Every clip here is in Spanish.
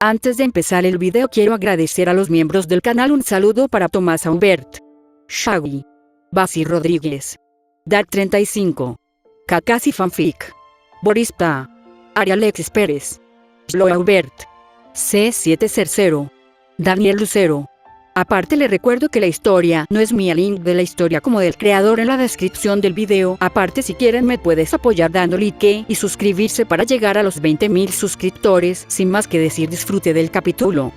Antes de empezar el video quiero agradecer a los miembros del canal. Un saludo para Tomás Aubert, Shaggy, Basi Rodríguez, Dark35, Kakasi Fanfic, Boris Pa, Ari Alexis Pérez, Lo Aubert, C700, Daniel Lucero. Aparte le recuerdo que la historia no es mía, link de la historia como del creador en la descripción del video. Aparte si quieren me puedes apoyar dando like y suscribirse para llegar a los 20.000 suscriptores. Sin más que decir, disfrute del capítulo.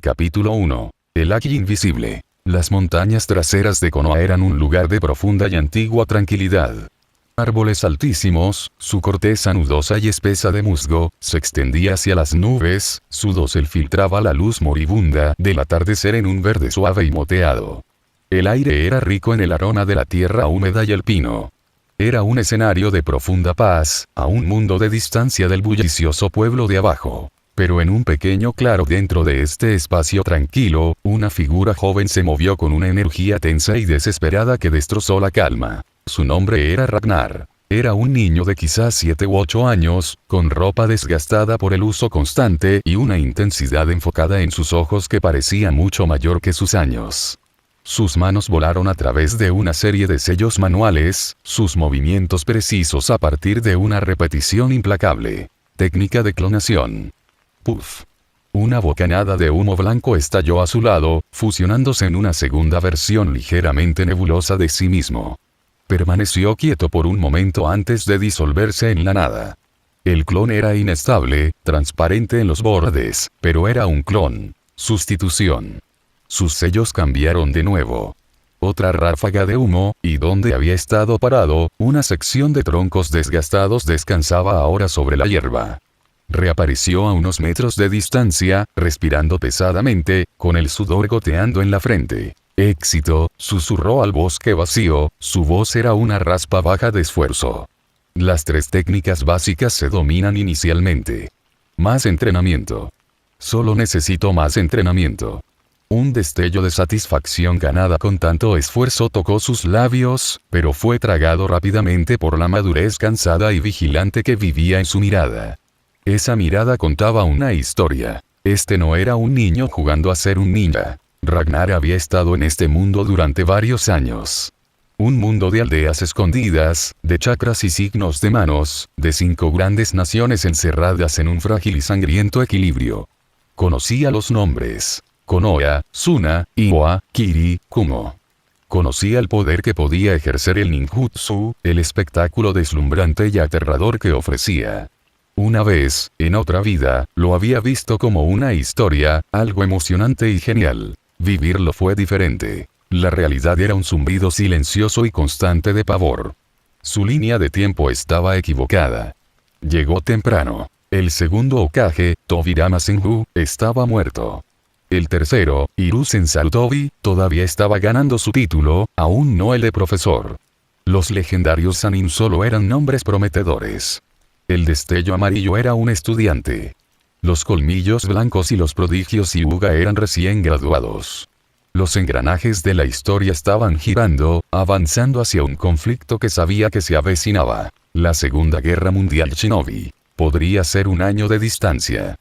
Capítulo 1. El Aki invisible. Las montañas traseras de Konoha eran un lugar de profunda y antigua tranquilidad. Árboles altísimos, su corteza nudosa y espesa de musgo, se extendía hacia las nubes, su dosel filtraba la luz moribunda del atardecer en un verde suave y moteado. El aire era rico en el aroma de la tierra húmeda y el pino. Era un escenario de profunda paz, a un mundo de distancia del bullicioso pueblo de abajo. Pero en un pequeño claro dentro de este espacio tranquilo, una figura joven se movió con una energía tensa y desesperada que destrozó la calma. Su nombre era Ragnar. Era un niño de quizás 7 u 8 años, con ropa desgastada por el uso constante y una intensidad enfocada en sus ojos que parecía mucho mayor que sus años. Sus manos volaron a través de una serie de sellos manuales, sus movimientos precisos a partir de una repetición implacable. Técnica de clonación. Puff. Una bocanada de humo blanco estalló a su lado, fusionándose en una segunda versión ligeramente nebulosa de sí mismo. Permaneció quieto por un momento antes de disolverse en la nada. El clon era inestable, transparente en los bordes, pero era un clon. Sustitución. Sus sellos cambiaron de nuevo. Otra ráfaga de humo, y donde había estado parado, una sección de troncos desgastados descansaba ahora sobre la hierba. Reapareció a unos metros de distancia, respirando pesadamente, con el sudor goteando en la frente. Éxito, susurró al bosque vacío, su voz era una raspa baja de esfuerzo. Las 3 técnicas básicas se dominan inicialmente. Más entrenamiento. Solo necesito más entrenamiento. Un destello de satisfacción ganada con tanto esfuerzo tocó sus labios, pero fue tragado rápidamente por la madurez cansada y vigilante que vivía en su mirada. Esa mirada contaba una historia. Este no era un niño jugando a ser un ninja. Ragnar había estado en este mundo durante varios años. Un mundo de aldeas escondidas, de chakras y signos de manos, de 5 grandes naciones encerradas en un frágil y sangriento equilibrio. Conocía los nombres: Konoha, Suna, Iwa, Kiri, Kumo. Conocía el poder que podía ejercer el ninjutsu, el espectáculo deslumbrante y aterrador que ofrecía. Una vez, en otra vida, lo había visto como una historia, algo emocionante y genial. Vivirlo fue diferente. La realidad era un zumbido silencioso y constante de pavor. Su línea de tiempo estaba equivocada. Llegó temprano. El segundo Hokage, Tobirama Senju, estaba muerto. El tercero, Hiruzen Sarutobi, todavía estaba ganando su título, aún no el de profesor. Los legendarios Sannin solo eran nombres prometedores. El destello amarillo era un estudiante. Los colmillos blancos y los prodigios Hyuga eran recién graduados. Los engranajes de la historia estaban girando, avanzando hacia un conflicto que sabía que se avecinaba. La Segunda Guerra Mundial Shinobi. Podría ser un año de distancia.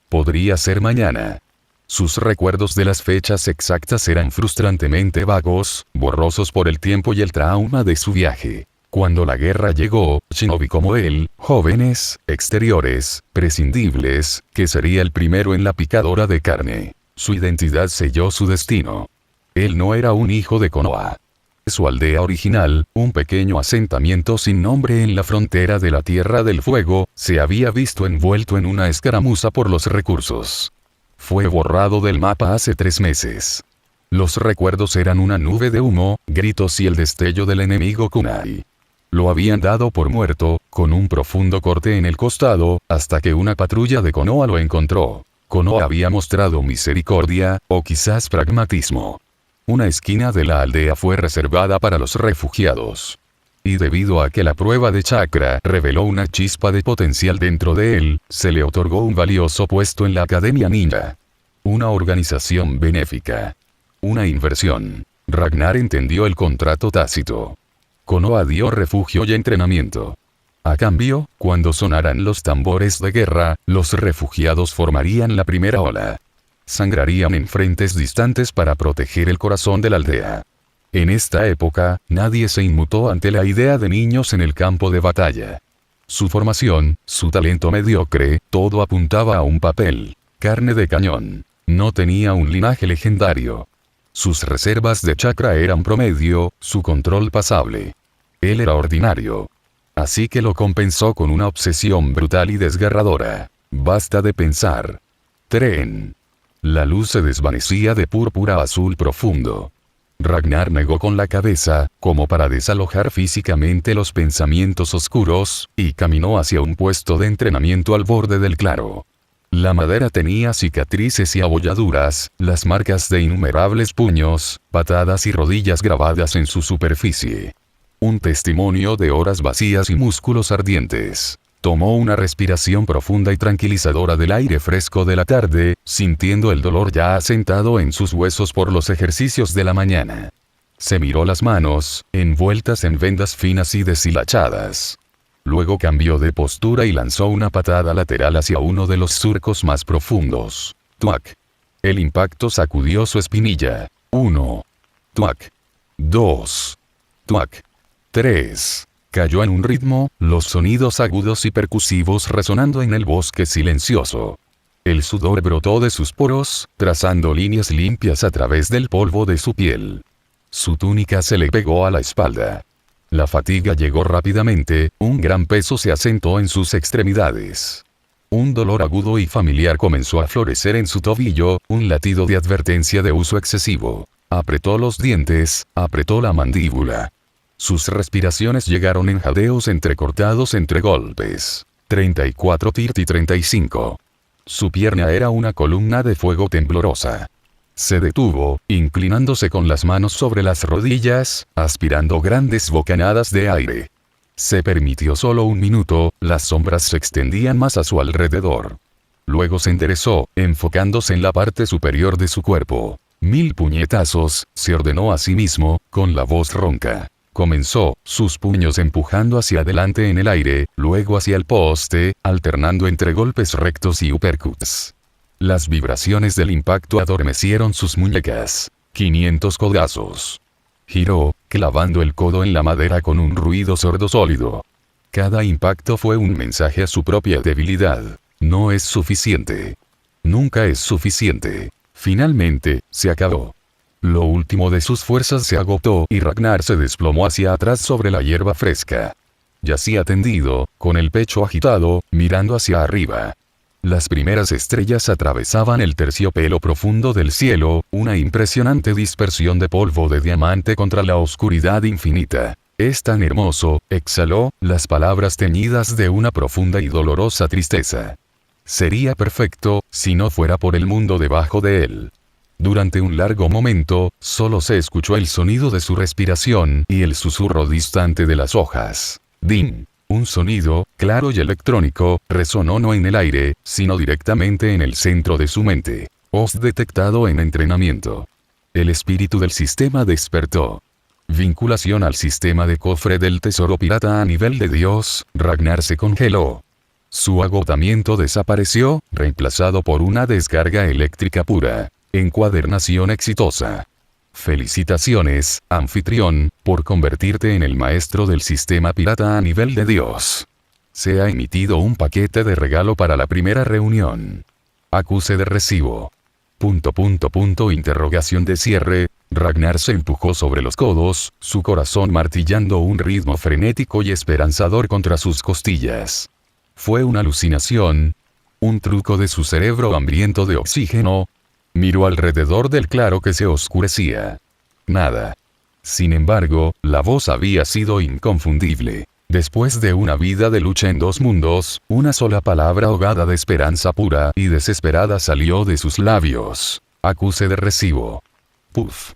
Podría ser mañana. Sus recuerdos de las fechas exactas eran frustrantemente vagos, borrosos por el tiempo y el trauma de su viaje. Cuando la guerra llegó, shinobi como él, jóvenes, exteriores, prescindibles, que sería el primero en la picadora de carne. Su identidad selló su destino. Él no era un hijo de Konoha. Su aldea original, un pequeño asentamiento sin nombre en la frontera de la Tierra del Fuego, se había visto envuelto en una escaramuza por los recursos. Fue borrado del mapa hace 3 meses. Los recuerdos eran una nube de humo, gritos y el destello del enemigo kunai. Lo habían dado por muerto, con un profundo corte en el costado, hasta que una patrulla de Konoha lo encontró. Konoha había mostrado misericordia, o quizás pragmatismo. Una esquina de la aldea fue reservada para los refugiados. Y debido a que la prueba de chakra reveló una chispa de potencial dentro de él, se le otorgó un valioso puesto en la Academia Ninja. Una organización benéfica. Una inversión. Ragnar entendió el contrato tácito. Konoha dio refugio y entrenamiento. A cambio, cuando sonaran los tambores de guerra, los refugiados formarían la primera ola. Sangrarían en frentes distantes para proteger el corazón de la aldea. En esta época, nadie se inmutó ante la idea de niños en el campo de batalla. Su formación, su talento mediocre, todo apuntaba a un papel, carne de cañón. No tenía un linaje legendario. Sus reservas de chakra eran promedio, su control pasable. Él era ordinario. Así que lo compensó con una obsesión brutal y desgarradora. Basta de pensar. Tren. La luz se desvanecía de púrpura a azul profundo. Ragnar negó con la cabeza, como para desalojar físicamente los pensamientos oscuros, y caminó hacia un puesto de entrenamiento al borde del claro. La madera tenía cicatrices y abolladuras, las marcas de innumerables puños, patadas y rodillas grabadas en su superficie. Un testimonio de horas vacías y músculos ardientes. Tomó una respiración profunda y tranquilizadora del aire fresco de la tarde, sintiendo el dolor ya asentado en sus huesos por los ejercicios de la mañana. Se miró las manos, envueltas en vendas finas y deshilachadas. Luego cambió de postura y lanzó una patada lateral hacia uno de los surcos más profundos. ¡Tuac! El impacto sacudió su espinilla. 1. ¡Tuac! 2. ¡Tuac! 3. Cayó en un ritmo, los sonidos agudos y percusivos resonando en el bosque silencioso. El sudor brotó de sus poros, trazando líneas limpias a través del polvo de su piel. Su túnica se le pegó a la espalda. La fatiga llegó rápidamente, un gran peso se asentó en sus extremidades. Un dolor agudo y familiar comenzó a florecer en su tobillo, un latido de advertencia de uso excesivo. Apretó los dientes, apretó la mandíbula. Sus respiraciones llegaron en jadeos entrecortados entre golpes. 34 Tirti 35. Su pierna era una columna de fuego temblorosa. Se detuvo, inclinándose con las manos sobre las rodillas, aspirando grandes bocanadas de aire. Se permitió solo un minuto, las sombras se extendían más a su alrededor. Luego se enderezó, enfocándose en la parte superior de su cuerpo. 1000 puñetazos, se ordenó a sí mismo, con la voz ronca. Comenzó, sus puños empujando hacia adelante en el aire, luego hacia el poste, alternando entre golpes rectos y uppercuts. Las vibraciones del impacto adormecieron sus muñecas. 500 codazos. Giró, clavando el codo en la madera con un ruido sordo sólido. Cada impacto fue un mensaje a su propia debilidad. No es suficiente. Nunca es suficiente. Finalmente, se acabó. Lo último de sus fuerzas se agotó y Ragnar se desplomó hacia atrás sobre la hierba fresca. Yacía tendido, con el pecho agitado, mirando hacia arriba. Las primeras estrellas atravesaban el terciopelo profundo del cielo, una impresionante dispersión de polvo de diamante contra la oscuridad infinita. Es tan hermoso, exhaló, las palabras teñidas de una profunda y dolorosa tristeza. Sería perfecto, si no fuera por el mundo debajo de él. Durante un largo momento, solo se escuchó el sonido de su respiración y el susurro distante de las hojas. Din. Un sonido, claro y electrónico, resonó no en el aire, sino directamente en el centro de su mente. Os detectado en entrenamiento. El espíritu del sistema despertó. Vinculación al sistema de cofre del tesoro pirata a nivel de Dios, Ragnar se congeló. Su agotamiento desapareció, reemplazado por una descarga eléctrica pura. Encuadernación exitosa. Felicitaciones, anfitrión, por convertirte en el maestro del sistema pirata a nivel de Dios. Se ha emitido un paquete de regalo para la primera reunión. Acuse de recibo. ... Interrogación de cierre. Ragnar se empujó sobre los codos, su corazón martillando un ritmo frenético y esperanzador contra sus costillas. Fue una alucinación. Un truco de su cerebro hambriento de oxígeno. Miró alrededor del claro que se oscurecía. Nada. Sin embargo, la voz había sido inconfundible. Después de una vida de lucha en dos mundos, una sola palabra ahogada de esperanza pura y desesperada salió de sus labios. Acuse de recibo. Puff.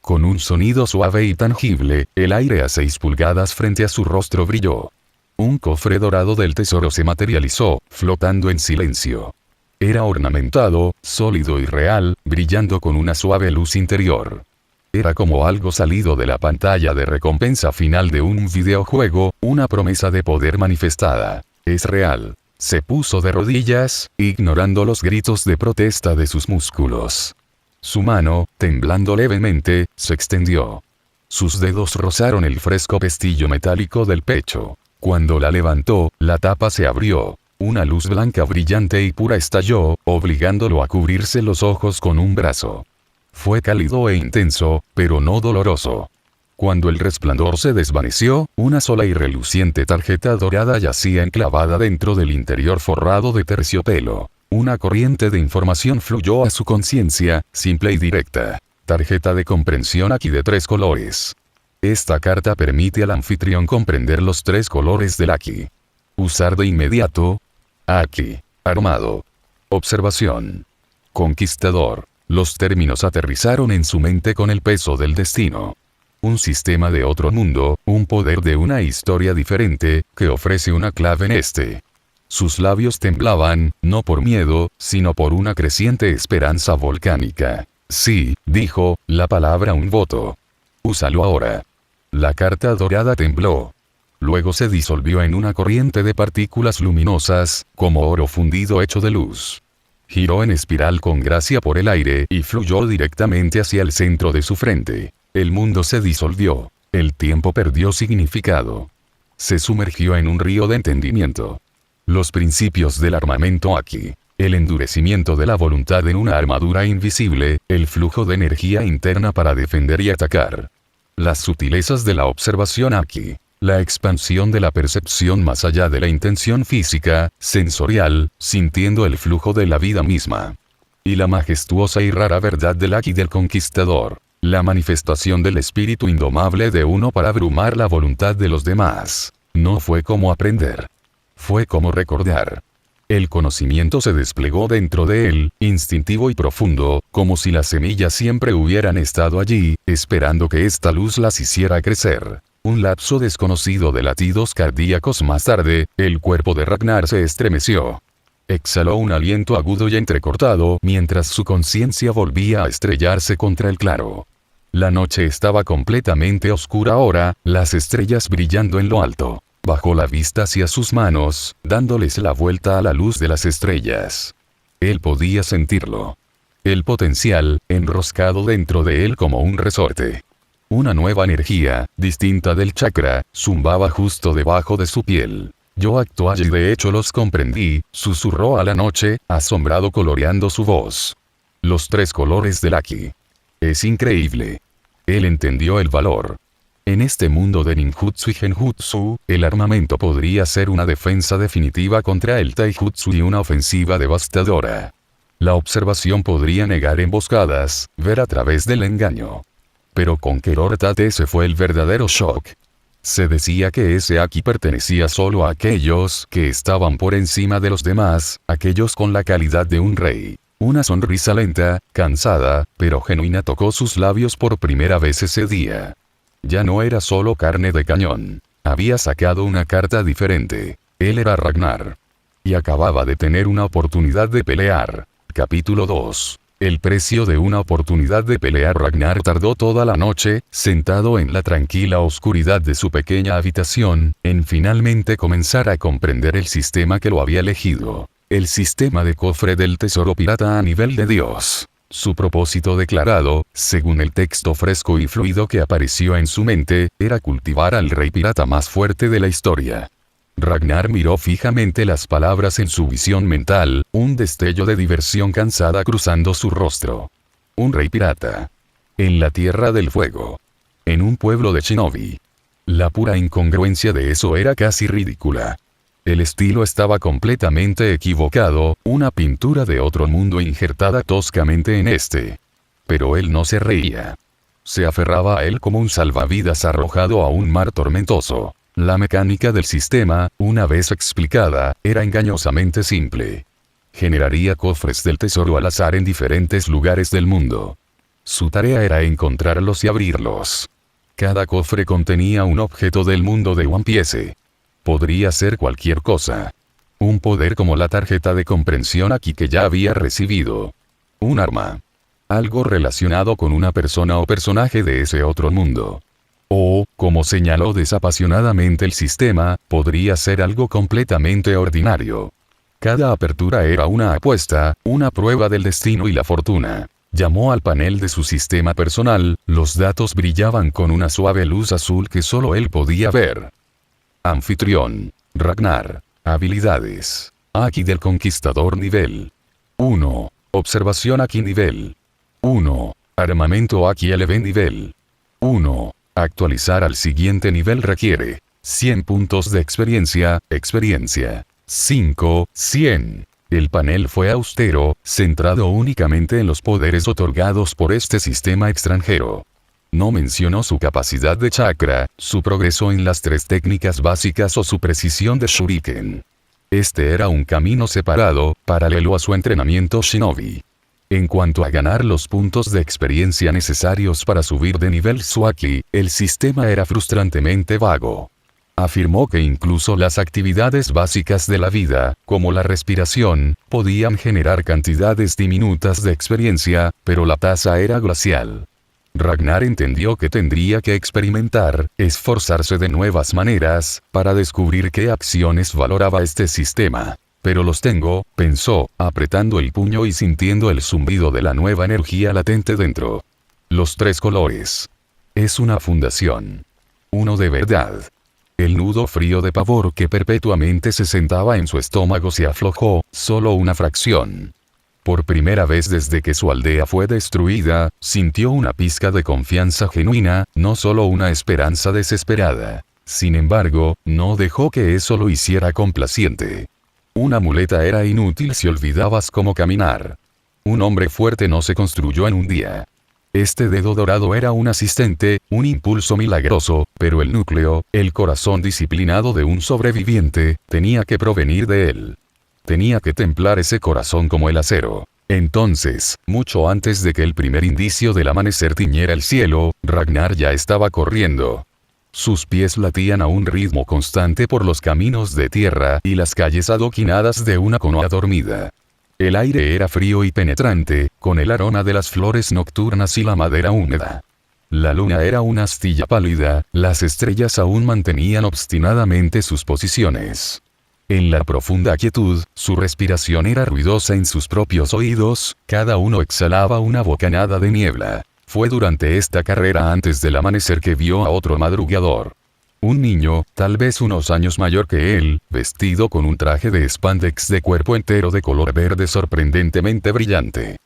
Con un sonido suave y tangible, el aire a 6 pulgadas frente a su rostro brilló. Un cofre dorado del tesoro se materializó, flotando en silencio. Era ornamentado, sólido y real, brillando con una suave luz interior. Era como algo salido de la pantalla de recompensa final de un videojuego, una promesa de poder manifestada. Es real. Se puso de rodillas, ignorando los gritos de protesta de sus músculos. Su mano, temblando levemente, se extendió. Sus dedos rozaron el fresco pestillo metálico del pecho. Cuando la levantó, la tapa se abrió. Una luz blanca brillante y pura estalló, obligándolo a cubrirse los ojos con un brazo. Fue cálido e intenso, pero no doloroso. Cuando el resplandor se desvaneció, una sola y reluciente tarjeta dorada yacía enclavada dentro del interior forrado de terciopelo. Una corriente de información fluyó a su conciencia, simple y directa. Tarjeta de comprensión aquí de 3 colores. Esta carta permite al anfitrión comprender los 3 colores del Aki. Usar de inmediato. Aki. Armado. Observación. Conquistador. Los términos aterrizaron en su mente con el peso del destino. Un sistema de otro mundo, un poder de una historia diferente, que ofrece una clave en este. Sus labios temblaban, no por miedo, sino por una creciente esperanza volcánica. Sí, dijo, la palabra un voto. Úsalo ahora. La carta dorada tembló. Luego se disolvió en una corriente de partículas luminosas, como oro fundido hecho de luz. Giró en espiral con gracia por el aire y fluyó directamente hacia el centro de su frente. El mundo se disolvió. El tiempo perdió significado. Se sumergió en un río de entendimiento. Los principios del armamento aquí. El endurecimiento de la voluntad en una armadura invisible, el flujo de energía interna para defender y atacar. Las sutilezas de la observación aquí. La expansión de la percepción más allá de la intención física, sensorial, sintiendo el flujo de la vida misma. Y la majestuosa y rara verdad del Aki del conquistador. La manifestación del espíritu indomable de uno para abrumar la voluntad de los demás. No fue como aprender. Fue como recordar. El conocimiento se desplegó dentro de él, instintivo y profundo, como si las semillas siempre hubieran estado allí, esperando que esta luz las hiciera crecer. Un lapso desconocido de latidos cardíacos más tarde, el cuerpo de Ragnar se estremeció. Exhaló un aliento agudo y entrecortado mientras su conciencia volvía a estrellarse contra el claro. La noche estaba completamente oscura ahora, las estrellas brillando en lo alto. Bajó la vista hacia sus manos, dándoles la vuelta a la luz de las estrellas. Él podía sentirlo. El potencial, enroscado dentro de él como un resorte. Una nueva energía, distinta del chakra, zumbaba justo debajo de su piel. Yo actué y de hecho los comprendí, susurró a la noche, asombrado coloreando su voz. Los 3 colores del Aki. Es increíble. Él entendió el valor. En este mundo de ninjutsu y genjutsu, el armamento podría ser una defensa definitiva contra el taijutsu y una ofensiva devastadora. La observación podría negar emboscadas, ver a través del engaño. Pero con Keror Tate ese fue el verdadero shock. Se decía que ese Aki pertenecía solo a aquellos que estaban por encima de los demás, aquellos con la calidad de un rey. Una sonrisa lenta, cansada, pero genuina tocó sus labios por primera vez ese día. Ya no era solo carne de cañón. Había sacado una carta diferente. Él era Ragnar. Y acababa de tener una oportunidad de pelear. Capítulo 2. El precio de una oportunidad de pelear. Ragnar tardó toda la noche, sentado en la tranquila oscuridad de su pequeña habitación, en finalmente comenzar a comprender el sistema que lo había elegido. El sistema de cofre del tesoro pirata a nivel de Dios. Su propósito declarado, según el texto fresco y fluido que apareció en su mente, era cultivar al rey pirata más fuerte de la historia. Ragnar miró fijamente las palabras en su visión mental, un destello de diversión cansada cruzando su rostro. Un rey pirata. En la Tierra del Fuego. En un pueblo de shinobi. La pura incongruencia de eso era casi ridícula. El estilo estaba completamente equivocado, una pintura de otro mundo injertada toscamente en este. Pero él no se reía. Se aferraba a él como un salvavidas arrojado a un mar tormentoso. La mecánica del sistema, una vez explicada, era engañosamente simple. Generaría cofres del tesoro al azar en diferentes lugares del mundo. Su tarea era encontrarlos y abrirlos. Cada cofre contenía un objeto del mundo de One Piece. Podría ser cualquier cosa. Un poder como la tarjeta de comprensión aquí que ya había recibido. Un arma. algo relacionado con una persona o personaje de ese otro mundo. O, como señaló desapasionadamente el sistema, podría ser algo completamente ordinario. Cada apertura era una apuesta, una prueba del destino y la fortuna. Llamó al panel de su sistema personal, los datos brillaban con una suave luz azul que solo él podía ver. Anfitrión. Ragnar. Habilidades. Aki del Conquistador nivel 1. Observación Aki nivel 1. Armamento Aki LV nivel 1. Actualizar al siguiente nivel requiere 100 puntos de experiencia, 5, 100. El panel fue austero, centrado únicamente en los poderes otorgados por este sistema extranjero. No mencionó su capacidad de chakra, su progreso en las 3 técnicas básicas o su precisión de shuriken. Este era un camino separado, paralelo a su entrenamiento shinobi. En cuanto a ganar los puntos de experiencia necesarios para subir de nivel su Aki, el sistema era frustrantemente vago. Afirmó que incluso las actividades básicas de la vida, como la respiración, podían generar cantidades diminutas de experiencia, pero la tasa era glacial. Ragnar entendió que tendría que experimentar, esforzarse de nuevas maneras, para descubrir qué acciones valoraba este sistema. Pero los tengo, pensó, apretando el puño y sintiendo el zumbido de la nueva energía latente dentro. Los 3 colores. Es una fundación. Uno de verdad. El nudo frío de pavor que perpetuamente se sentaba en su estómago se aflojó, solo una fracción. Por primera vez desde que su aldea fue destruida, sintió una pizca de confianza genuina, no solo una esperanza desesperada. Sin embargo, no dejó que eso lo hiciera complaciente. Una muleta era inútil si olvidabas cómo caminar. Un hombre fuerte no se construyó en un día. Este dedo dorado era un asistente, un impulso milagroso, pero el núcleo, el corazón disciplinado de un sobreviviente, tenía que provenir de él. Tenía que templar ese corazón como el acero. Entonces, mucho antes de que el primer indicio del amanecer tiñera el cielo, Ragnar ya estaba corriendo. Sus pies latían a un ritmo constante por los caminos de tierra y las calles adoquinadas de una Konoha dormida. El aire era frío y penetrante, con el aroma de las flores nocturnas y la madera húmeda. La luna era una astilla pálida, las estrellas aún mantenían obstinadamente sus posiciones. En la profunda quietud, su respiración era ruidosa en sus propios oídos, cada uno exhalaba una bocanada de niebla. Fue durante esta carrera antes del amanecer que vio a otro madrugador. Un niño, tal vez unos años mayor que él, vestido con un traje de spandex de cuerpo entero de color verde sorprendentemente brillante.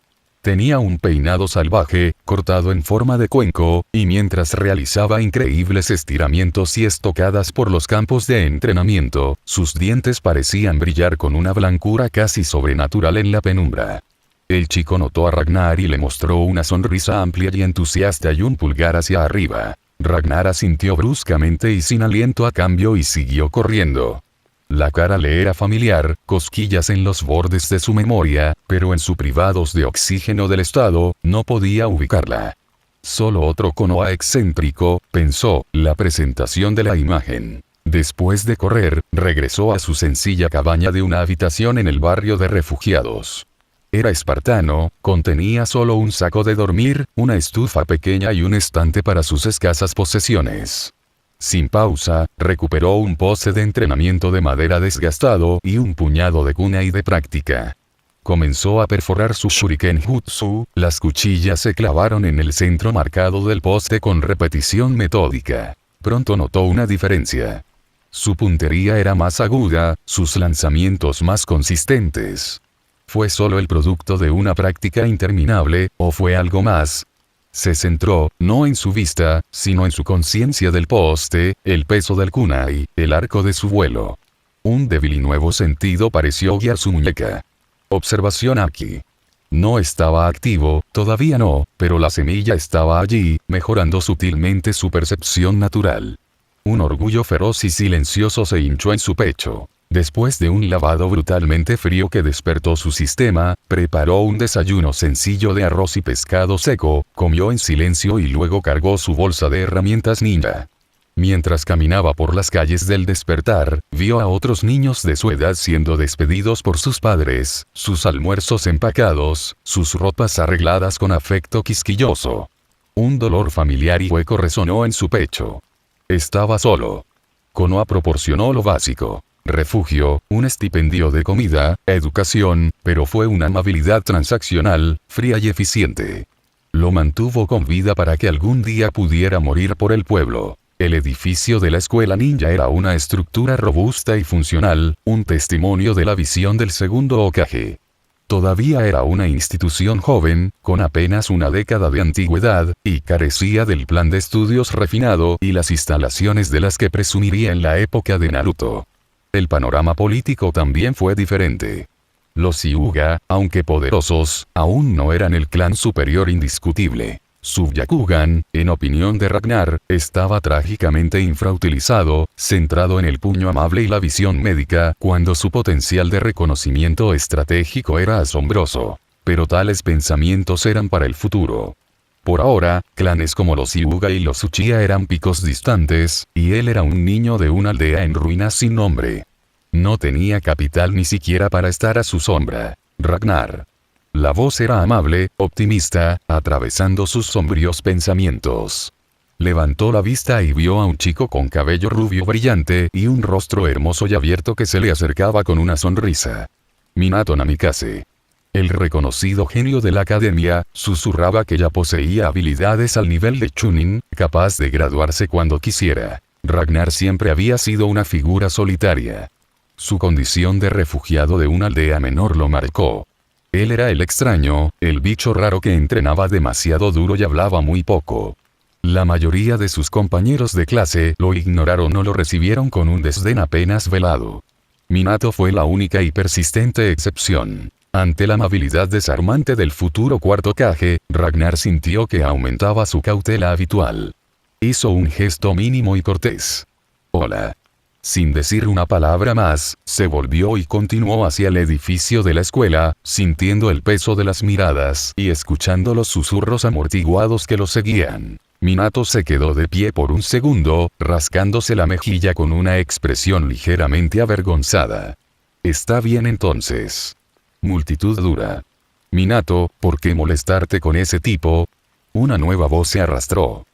Tenía un peinado salvaje, cortado en forma de cuenco, y mientras realizaba increíbles estiramientos y estocadas por los campos de entrenamiento, sus dientes parecían brillar con una blancura casi sobrenatural en la penumbra. El chico notó a Ragnar y le mostró una sonrisa amplia y entusiasta y un pulgar hacia arriba. Ragnar asintió bruscamente y sin aliento a cambio y siguió corriendo. La cara le era familiar, cosquillas en los bordes de su memoria, pero en su privados de oxígeno del estado, no podía ubicarla. Solo otro Konoha excéntrico, pensó, la presentación de la imagen. Después de correr, regresó a su sencilla cabaña de una habitación en el barrio de refugiados. Era espartano, contenía solo un saco de dormir, una estufa pequeña y un estante para sus escasas posesiones. Sin pausa, recuperó un poste de entrenamiento de madera desgastado y un puñado de kunai de práctica. Comenzó a perforar su shuriken jutsu, las cuchillas se clavaron en el centro marcado del poste con repetición metódica. Pronto notó una diferencia. Su puntería era más aguda, sus lanzamientos más consistentes. ¿Fue solo el producto de una práctica interminable, o fue algo más? Se centró, no en su vista, sino en su conciencia del poste, el peso del kunai, el arco de su vuelo. Un débil y nuevo sentido pareció guiar su muñeca. Observación Aki. No estaba activo, todavía no, pero la semilla estaba allí, mejorando sutilmente su percepción natural. Un orgullo feroz y silencioso se hinchó en su pecho. Después de un lavado brutalmente frío que despertó su sistema, preparó un desayuno sencillo de arroz y pescado seco, comió en silencio y luego cargó su bolsa de herramientas ninja. Mientras caminaba por las calles del despertar, vio a otros niños de su edad siendo despedidos por sus padres, sus almuerzos empacados, sus ropas arregladas con afecto quisquilloso. Un dolor familiar y hueco resonó en su pecho. Estaba solo. Konoha proporcionó lo básico: refugio, un estipendio de comida, educación, pero fue una amabilidad transaccional, fría y eficiente. Lo mantuvo con vida para que algún día pudiera morir por el pueblo. El edificio de la escuela ninja era una estructura robusta y funcional, un testimonio de la visión del segundo Hokage. Todavía era una institución joven, con apenas una década de antigüedad, y carecía del plan de estudios refinado y las instalaciones de las que presumiría en la época de Naruto. El panorama político también fue diferente. Los Hyuga, aunque poderosos, aún no eran el clan superior indiscutible. Su Byakugan, en opinión de Ragnar, estaba trágicamente infrautilizado, centrado en el puño amable y la visión médica, cuando su potencial de reconocimiento estratégico era asombroso. Pero tales pensamientos eran para el futuro. Por ahora, clanes como los Hyuga y los Uchiha eran picos distantes, y él era un niño de una aldea en ruinas sin nombre. No tenía capital ni siquiera para estar a su sombra. Ragnar. La voz era amable, optimista, atravesando sus sombríos pensamientos. Levantó la vista y vio a un chico con cabello rubio brillante y un rostro hermoso y abierto que se le acercaba con una sonrisa. Minato Namikaze. El reconocido genio de la academia, susurraba que ya poseía habilidades al nivel de Chunin, capaz de graduarse cuando quisiera. Ragnar siempre había sido una figura solitaria. Su condición de refugiado de una aldea menor lo marcó. Él era el extraño, el bicho raro que entrenaba demasiado duro y hablaba muy poco. La mayoría de sus compañeros de clase lo ignoraron o lo recibieron con un desdén apenas velado. Minato fue la única y persistente excepción. Ante la amabilidad desarmante del futuro cuarto Hokage, Ragnar sintió que aumentaba su cautela habitual. Hizo un gesto mínimo y cortés. «Hola». Sin decir una palabra más, se volvió y continuó hacia el edificio de la escuela, sintiendo el peso de las miradas y escuchando los susurros amortiguados que lo seguían. Minato se quedó de pie por un segundo, rascándose la mejilla con una expresión ligeramente avergonzada. «Está bien entonces». Multitud dura. «Minato, ¿por qué molestarte con ese tipo?» Una nueva voz se arrastró.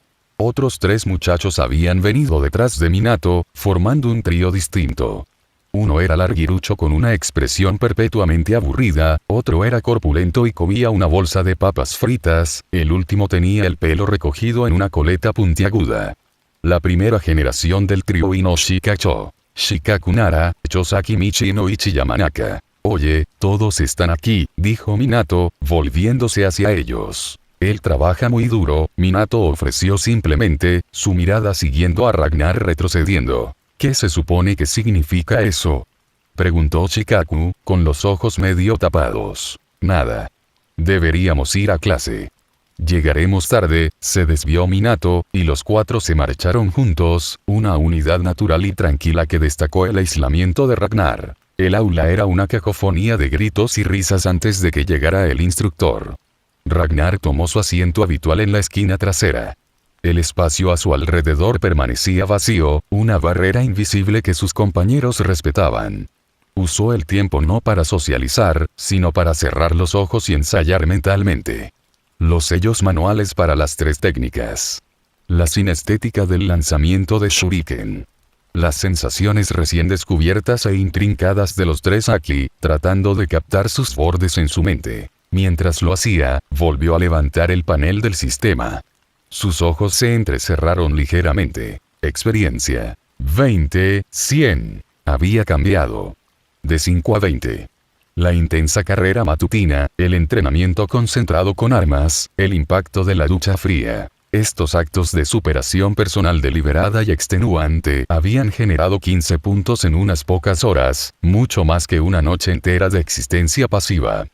Otros 3 muchachos habían venido detrás de Minato, formando un trío distinto. Uno era larguirucho con una expresión perpetuamente aburrida, otro era corpulento y comía una bolsa de papas fritas, el último tenía el pelo recogido en una coleta puntiaguda. La primera generación del trío Inoshikacho. Shikaku Nara, Chosaki Michi no Ichi Yamanaka. «Oye, todos están aquí», dijo Minato, volviéndose hacia ellos. «Él trabaja muy duro», Minato ofreció simplemente, su mirada siguiendo a Ragnar retrocediendo. «¿Qué se supone que significa eso?», preguntó Shikaku, con los ojos medio tapados. «Nada. Deberíamos ir a clase». «Llegaremos tarde», se desvió Minato, y los 4 se marcharon juntos, una unidad natural y tranquila que destacó el aislamiento de Ragnar. El aula era una cacofonía de gritos y risas antes de que llegara el instructor. Ragnar tomó su asiento habitual en la esquina trasera. El espacio a su alrededor permanecía vacío, una barrera invisible que sus compañeros respetaban. Usó el tiempo no para socializar, sino para cerrar los ojos y ensayar mentalmente. Los sellos manuales para las 3 técnicas. La sinestética del lanzamiento de Shuriken. Las sensaciones recién descubiertas e intrincadas de los 3 Haki, tratando de captar sus bordes en su mente. Mientras lo hacía, volvió a levantar el panel del sistema. Sus ojos se entrecerraron ligeramente. Experiencia. 20, 100. Había cambiado. De 5 a 20. La intensa carrera matutina, el entrenamiento concentrado con armas, el impacto de la ducha fría. Estos actos de superación personal deliberada y extenuante habían generado 15 puntos en unas pocas horas, mucho más que una noche entera de existencia pasiva.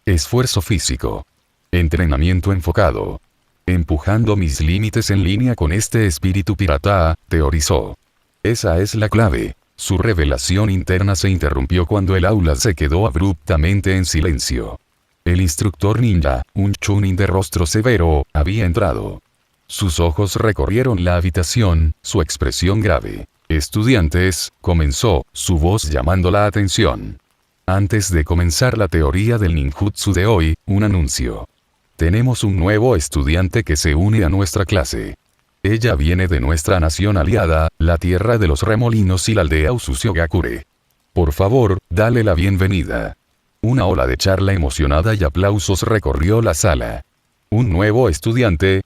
Esfuerzo físico. Entrenamiento enfocado. Empujando mis límites en línea con este espíritu pirata, teorizó. Esa es la clave. Su revelación interna se interrumpió cuando el aula se quedó abruptamente en silencio. El instructor ninja, un chunin de rostro severo, había entrado. Sus ojos recorrieron la habitación, su expresión grave. Estudiantes, comenzó, su voz llamando la atención. Antes de comenzar la teoría del ninjutsu de hoy, un anuncio. Tenemos un nuevo estudiante que se une a nuestra clase. Ella viene de nuestra nación aliada, la tierra de los remolinos y la aldea Usushigakure. Por favor, dale la bienvenida. Una ola de charla emocionada y aplausos recorrió la sala. Un nuevo estudiante.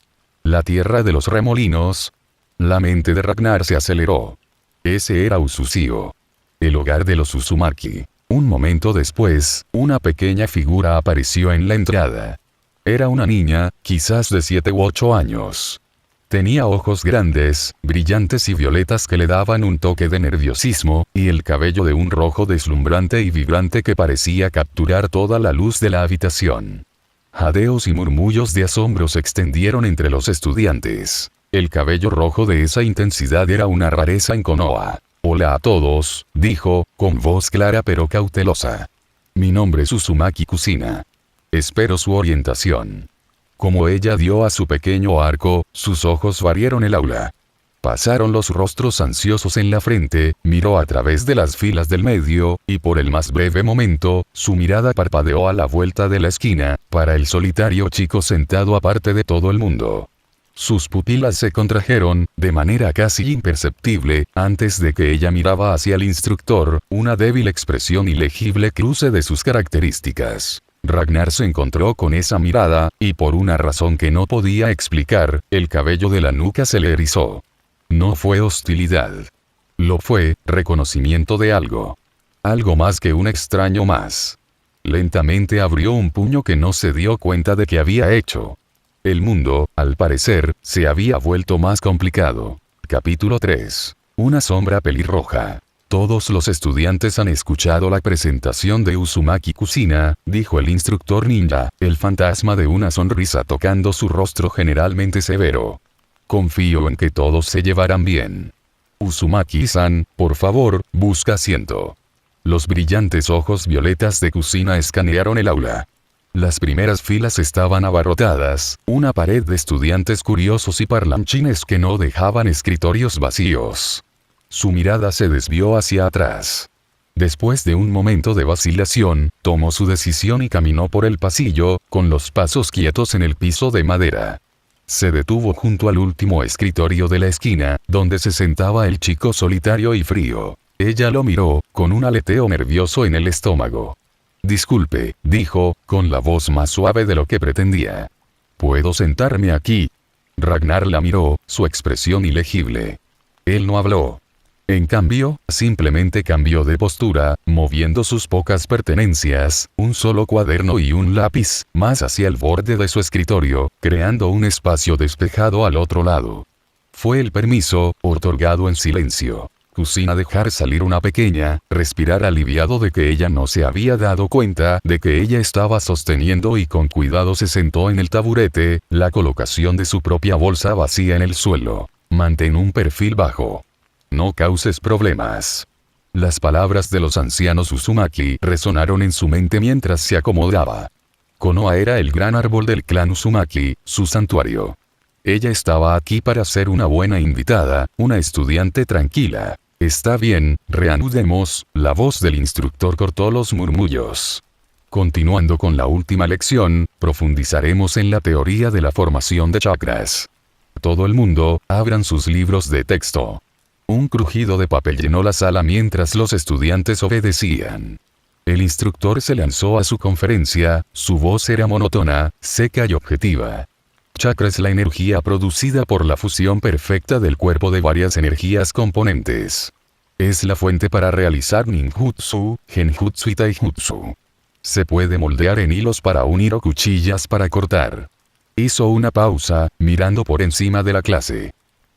La tierra de los remolinos. La mente de Ragnar se aceleró. Ese era Usushio. El hogar de los Uzumaki. Un momento después, una pequeña figura apareció en la entrada. Era una niña, quizás de 7 u 8 años. Tenía ojos grandes, brillantes y violetas que le daban un toque de nerviosismo, y el cabello de un rojo deslumbrante y vibrante que parecía capturar toda la luz de la habitación. Jadeos y murmullos de asombro se extendieron entre los estudiantes. El cabello rojo de esa intensidad era una rareza en Konoha. Hola a todos, dijo, con voz clara pero cautelosa. Mi nombre es Uzumaki Kusina. Espero su orientación. Como ella dio a su pequeño arco, sus ojos barrieron el aula. Pasaron los rostros ansiosos en la frente, miró a través de las filas del medio, y por el más breve momento, su mirada parpadeó a la vuelta de la esquina, para el solitario chico sentado aparte de todo el mundo. Sus pupilas se contrajeron, de manera casi imperceptible, antes de que ella miraba hacia el instructor, una débil expresión y legible cruce de sus características. Ragnar se encontró con esa mirada, y por una razón que no podía explicar, el cabello de la nuca se le erizó. No fue hostilidad. Lo fue, reconocimiento de algo. Algo más que un extraño más. Lentamente abrió un puño que no se dio cuenta de que había hecho. El mundo, al parecer, se había vuelto más complicado. Capítulo 3. Una sombra pelirroja. Todos los estudiantes han escuchado la presentación de Uzumaki Kusina, dijo el instructor ninja, el fantasma de una sonrisa tocando su rostro generalmente severo. Confío en que todos se llevarán bien. Uzumaki-san, por favor, busca asiento. Los brillantes ojos violetas de Kusina escanearon el aula. Las primeras filas estaban abarrotadas, una pared de estudiantes curiosos y parlanchines que no dejaban escritorios vacíos. Su mirada se desvió hacia atrás. Después de un momento de vacilación, tomó su decisión y caminó por el pasillo, con los pasos quietos en el piso de madera. Se detuvo junto al último escritorio de la esquina, donde se sentaba el chico solitario y frío. Ella lo miró, con un aleteo nervioso en el estómago. Disculpe, dijo, con la voz más suave de lo que pretendía. ¿Puedo sentarme aquí? Ragnar la miró, su expresión ilegible. Él no habló. En cambio, simplemente cambió de postura, moviendo sus pocas pertenencias, un solo cuaderno y un lápiz, más hacia el borde de su escritorio, creando un espacio despejado al otro lado. Fue el permiso, otorgado en silencio. Kusina dejar salir una pequeña, respirar aliviado de que ella no se había dado cuenta de que ella estaba sosteniendo y con cuidado se sentó en el taburete, la colocación de su propia bolsa vacía en el suelo. Mantén un perfil bajo. No causes problemas. Las palabras de los ancianos Uzumaki resonaron en su mente mientras se acomodaba. Konoha era el gran árbol del clan Uzumaki, su santuario. Ella estaba aquí para ser una buena invitada, una estudiante tranquila. Está bien, reanudemos, la voz del instructor cortó los murmullos. Continuando con la última lección, profundizaremos en la teoría de la formación de chakras. Todo el mundo, abran sus libros de texto. Un crujido de papel llenó la sala mientras los estudiantes obedecían. El instructor se lanzó a su conferencia, su voz era monótona, seca y objetiva. Chakra es la energía producida por la fusión perfecta del cuerpo de varias energías componentes. Es la fuente para realizar ninjutsu, genjutsu y taijutsu. Se puede moldear en hilos para unir o cuchillas para cortar. Hizo una pausa, mirando por encima de la clase.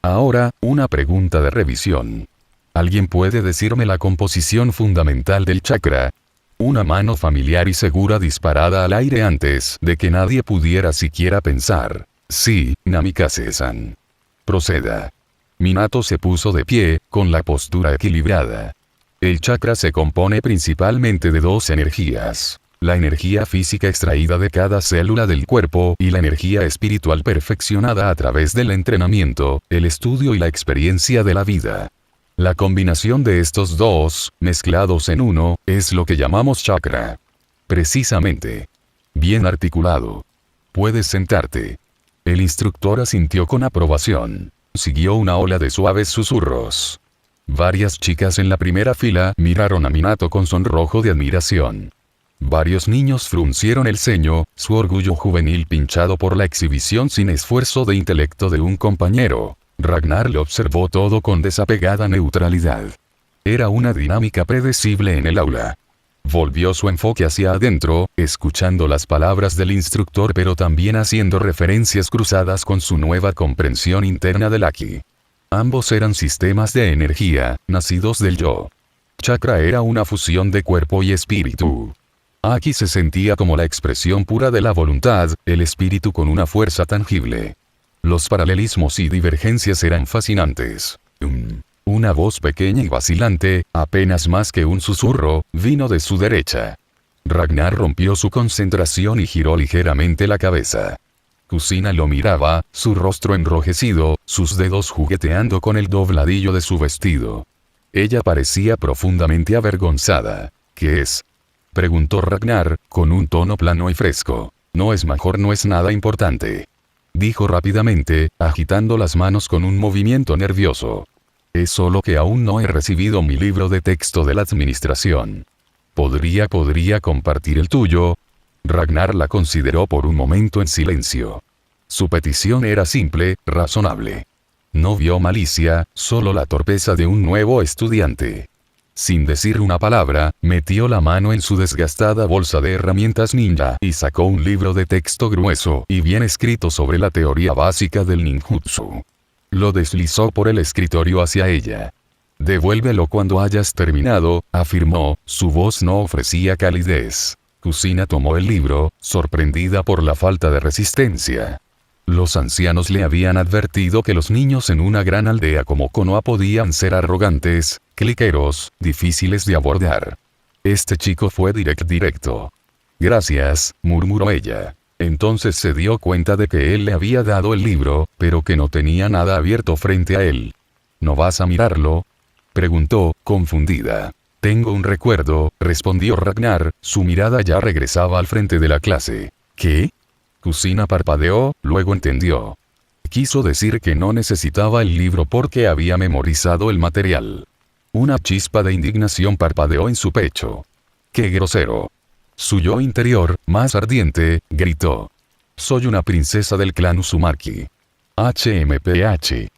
Ahora, una pregunta de revisión. ¿Alguien puede decirme la composición fundamental del chakra? Una mano familiar y segura disparada al aire antes de que nadie pudiera siquiera pensar. Sí, Namikaze-san. Proceda. Minato se puso de pie, con la postura equilibrada. El chakra se compone principalmente de dos energías. La energía física extraída de cada célula del cuerpo y la energía espiritual perfeccionada a través del entrenamiento, el estudio y la experiencia de la vida. La combinación de estos dos, mezclados en uno, es lo que llamamos chakra. Precisamente. Bien articulado. Puedes sentarte. El instructor asintió con aprobación. Siguió una ola de suaves susurros. Varias chicas en la primera fila miraron a Minato con sonrojo de admiración. Varios niños fruncieron el ceño, su orgullo juvenil pinchado por la exhibición sin esfuerzo de intelecto de un compañero. Ragnar lo observó todo con desapegada neutralidad. Era una dinámica predecible en el aula. Volvió su enfoque hacia adentro, escuchando las palabras del instructor pero también haciendo referencias cruzadas con su nueva comprensión interna del Aki. Ambos eran sistemas de energía, nacidos del yo. Chakra era una fusión de cuerpo y espíritu. Aki se sentía como la expresión pura de la voluntad, el espíritu con una fuerza tangible. Los paralelismos y divergencias eran fascinantes. Una voz pequeña y vacilante, apenas más que un susurro, vino de su derecha. Ragnar rompió su concentración y giró ligeramente la cabeza. Kusina lo miraba, su rostro enrojecido, sus dedos jugueteando con el dobladillo de su vestido. Ella parecía profundamente avergonzada. ¿Qué es? Preguntó Ragnar, con un tono plano y fresco. No es mejor, no es nada importante. Dijo rápidamente, agitando las manos con un movimiento nervioso. Es solo que aún no he recibido mi libro de texto de la administración. ¿Podría compartir el tuyo? Ragnar la consideró por un momento en silencio. Su petición era simple, razonable. No vio malicia, solo la torpeza de un nuevo estudiante. Sin decir una palabra, metió la mano en su desgastada bolsa de herramientas ninja y sacó un libro de texto grueso y bien escrito sobre la teoría básica del ninjutsu. Lo deslizó por el escritorio hacia ella. Devuélvelo cuando hayas terminado, afirmó, su voz no ofrecía calidez. Kusina tomó el libro, sorprendida por la falta de resistencia. Los ancianos le habían advertido que los niños en una gran aldea como Konoha podían ser arrogantes, cliqueros, difíciles de abordar. Este chico fue directo. Gracias, murmuró ella. Entonces se dio cuenta de que él le había dado el libro, pero que no tenía nada abierto frente a él. ¿No vas a mirarlo?, preguntó, confundida. Tengo un recuerdo, respondió Ragnar, su mirada ya regresaba al frente de la clase. ¿Qué? Kusina parpadeó, luego entendió. Quiso decir que no necesitaba el libro porque había memorizado el material. Una chispa de indignación parpadeó en su pecho. ¡Qué grosero! Su yo interior, más ardiente, gritó. Soy una princesa del clan Uzumaki. HMPH.